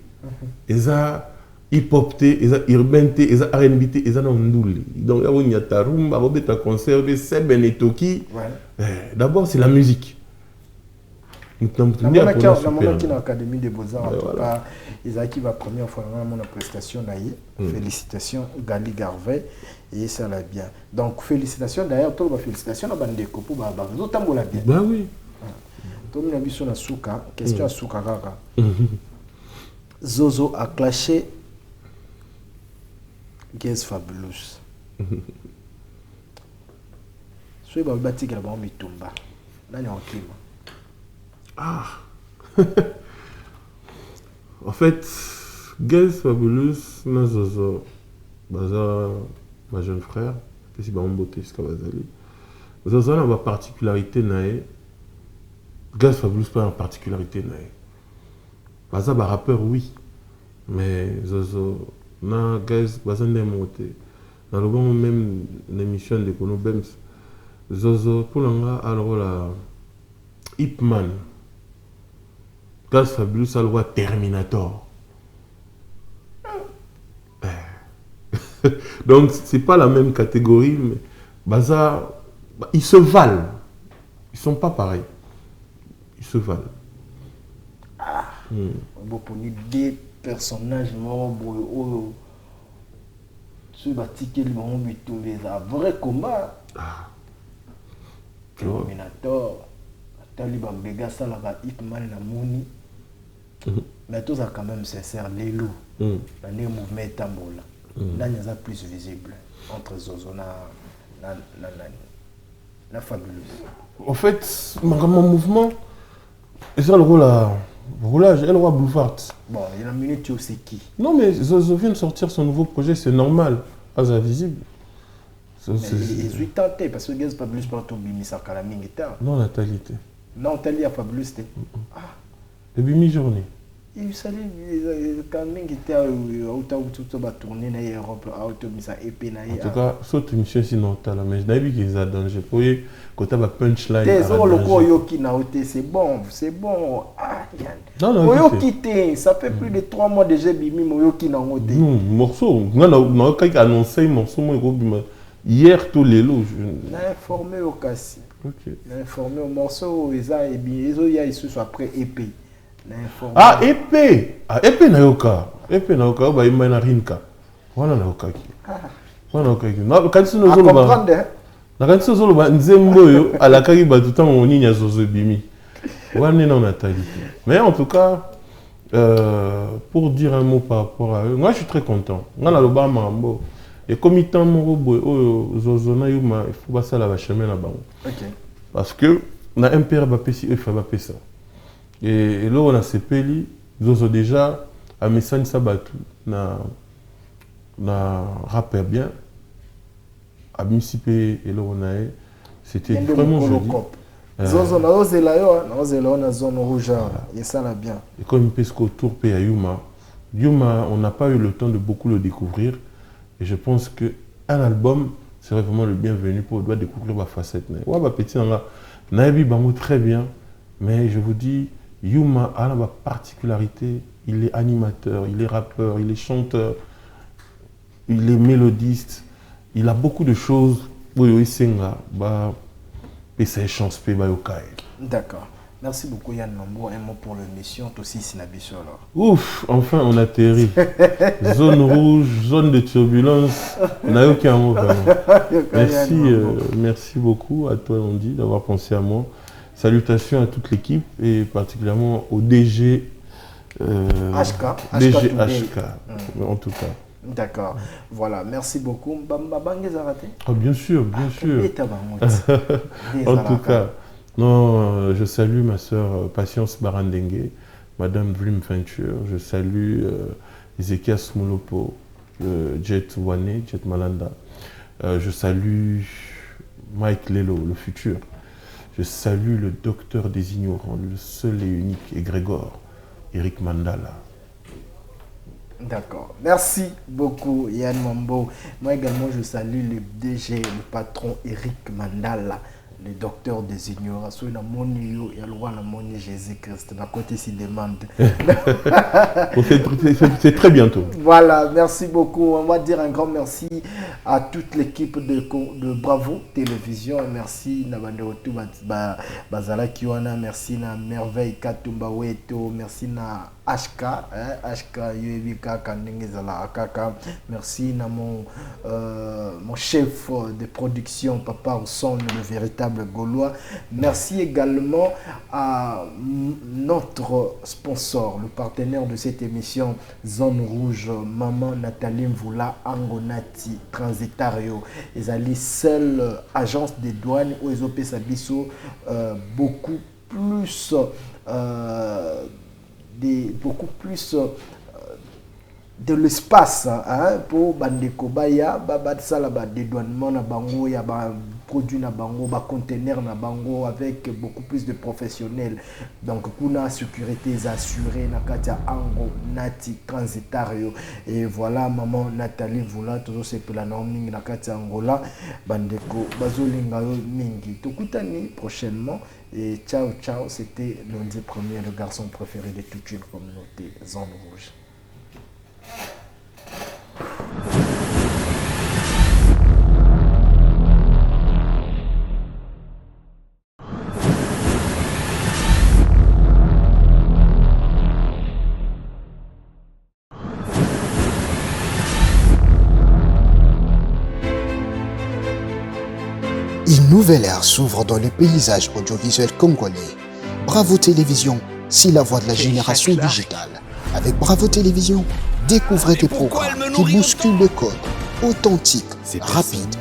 [SPEAKER 2] Eza hip-hop té, eza urbain té, eza R&B té, eza ndoulé. Donc il y a ta rumba, beta concert, c'est Benetoki.
[SPEAKER 1] Ouais.
[SPEAKER 2] D'abord c'est la musique.
[SPEAKER 1] La moment qui est l'Académie des Beaux-Arts, en tout cas, Isaac va première fois dans mon prestation d'ailleurs. Félicitations Gali Garvey et ça l'a bien. Donc félicitations d'ailleurs, tout le monde félicitations à Bandeko pour Baba. Vous autant la bien.
[SPEAKER 2] Ben oui.
[SPEAKER 1] Tout le monde a vu sur la souka. Question à souka rara. Zozo a clashé Guess Fabulous. Soyez bâti que la bombe tomba. Là il y a un climat.
[SPEAKER 2] Ah. En fait, Guess Fabulous, Zozo, Baza, ma jeune frère, puis si on beauté jusqu'à Bazali. Zozo a une particularité nae. Guess Fabulous pas une particularité nae. Baza ba rappeur oui, mais Zozo na Guess Baza n'est monté. Dans le bon même l'émission de Kono Bems, Zozo pour l'anga alors la Hipman. Guess Fabulous a le roi Terminator. Donc, c'est pas la même catégorie, mais Baza, ils se valent. Ils sont pas pareils. Ils se valent.
[SPEAKER 1] Ah, bon, pour nous, deux personnages, ceux qui ont mis un vrai combat.
[SPEAKER 2] Ah.
[SPEAKER 1] Terminator. Taliban Bega Salava Hitman la Mouni. Mais tout ça quand même sincère, les loups. Le mouvement tambola. Là, il y a plus visible entre Zozona la fabuleuse.
[SPEAKER 2] En fait, mon mouvement, c'est le rôle à roulage, et le roi Boulevard.
[SPEAKER 1] Bon, il y a une minute, tu sais qui.
[SPEAKER 2] Non, mais Zozo vient de sortir son nouveau projet, c'est normal. Asa visible.
[SPEAKER 1] Mais ils sont tentés parce que Gaz Fabulous pas tout bimi ça Kalamingi.
[SPEAKER 2] Non, Natalité.
[SPEAKER 1] Non, Nathalie a Fabulous. Ah.
[SPEAKER 2] Depuis mi-journée.
[SPEAKER 1] Il savait quand même qu'il était tout tourné dans l'Europe, auto misa épée na.
[SPEAKER 2] En tout cas, cette émission si non t'as la mais je n'ai vu qu'ils a danger. Pour eux, quand t'as punchline.
[SPEAKER 1] Des autres locaux yoki na oté, c'est bon. Ah,
[SPEAKER 2] non, non.
[SPEAKER 1] Yoki ça fait plus de 3 mois déjà bimi mo yoki na oté.
[SPEAKER 2] Non, morceau. Non, quand il a annoncé morceau moi bima hier tous les lots.
[SPEAKER 1] Na informé au Kassi.
[SPEAKER 2] OK.
[SPEAKER 1] Na informé au morceau eza et bien ils y a ils sont après épée.
[SPEAKER 2] Ah, épée! Ah, épée na yoka. Épée na yoka, bah, il m'a rinka. Voilà na yoka ki. Voilà na yoka ki. Non, quand tu nous
[SPEAKER 1] comprendre.
[SPEAKER 2] Quand tu nous ba nzembo yo, à la kaki ba tout temps on y a zozo bimi. Voilà na Nathalie. Mais en tout cas, pour dire un mot par rapport à eux, moi je suis très content. On a le bas mambo. Et comme il t'en moro boy, zozo na yuma, il faut pas ça la chemin là-bas.
[SPEAKER 1] OK.
[SPEAKER 2] Parce que on a un père bapesi, il faut pas ça. Et là, on a CPLI, ils ont déjà un message sabatu, na rappeur bien, à municipé et là, on a c'était vraiment joli.
[SPEAKER 1] Zozo na ozela na zone rouge, et ça l'a bien.
[SPEAKER 2] Et comme il pèse autour à Yuma, on n'a pas eu le temps de beaucoup le découvrir. Et je pense qu'un album serait vraiment le bienvenu pour découvrir ma facette. Ouais, ma petite, on a vu très bien, mais je vous dis, Yuma a la particularité, il est animateur, il est rappeur, il est chanteur, il est mélodiste, il a beaucoup de choses pour y senga, bah, et c'est chance pe ba yokai.
[SPEAKER 1] D'accord. Merci beaucoup Yann Mambo. Un mot pour l'émission, aussi Sinabiso alors.
[SPEAKER 2] Ouf, enfin on atterrit. Zone rouge, zone de turbulence. On n'a aucun mot vraiment. Merci, merci beaucoup à toi Andy d'avoir pensé à moi. Salutations à toute l'équipe et particulièrement au DG
[SPEAKER 1] HK.
[SPEAKER 2] DG HK, en tout cas.
[SPEAKER 1] D'accord. Voilà, merci beaucoup.
[SPEAKER 2] Oh, bien sûr, bien sûr. En tout cas, non, je salue ma sœur Patience Barandengue, Madame Dream Venture. Je salue Ezekias Molopo, Jet Wane, Jet Malanda. Je salue Mike Lelo, le futur. Je salue le docteur des ignorants, le seul et unique, et Grégor, Eric Mandala.
[SPEAKER 1] D'accord. Merci beaucoup Yann Mambo. Moi également je salue le DG, le patron Eric Mandala, le docteur des ignorants. Il y a le Jésus-Christ. La côté s'y demande.
[SPEAKER 2] C'est très bientôt.
[SPEAKER 1] Voilà, merci beaucoup. On va dire un grand merci à toute l'équipe de Bravo Télévision. Merci Nabanderotu Bazala Kiwana. Merci na Merveille Katumba Weto. Merci na HK. HK Yuevika Kandengezala Akaka. Merci na mon chef de production, Papa Ousson, le véritable Gaulois. Merci également à notre sponsor, le partenaire de cette émission, Zone Rouge, Maman Nathalie Mvoula Angonati Transitario. Ils allaient seule agence des douanes où ils ont payé beaucoup plus de l'espace pour Bandeko Baya, Salaba dédouanement na bango, ya ba produit na bango, ba conteneur na bango avec beaucoup plus de professionnels. Donc kuna sécurité assurée na katia Ango Nati Transitario. Et voilà maman Nathalie Voula toujours c'est pour la norme na katia Angola Bandeko bazolinga mingi. Tokutani prochainement et ciao ciao, c'était lundi premier, le garçon préféré de toute une communauté Zone Rouge.
[SPEAKER 3] Une nouvelle ère s'ouvre dans le paysage audiovisuel congolais. Bravo Télévision, c'est la voix de la génération digitale. Avec Bravo Télévision, découvrez des programmes qui bousculent le code, authentiques, rapides,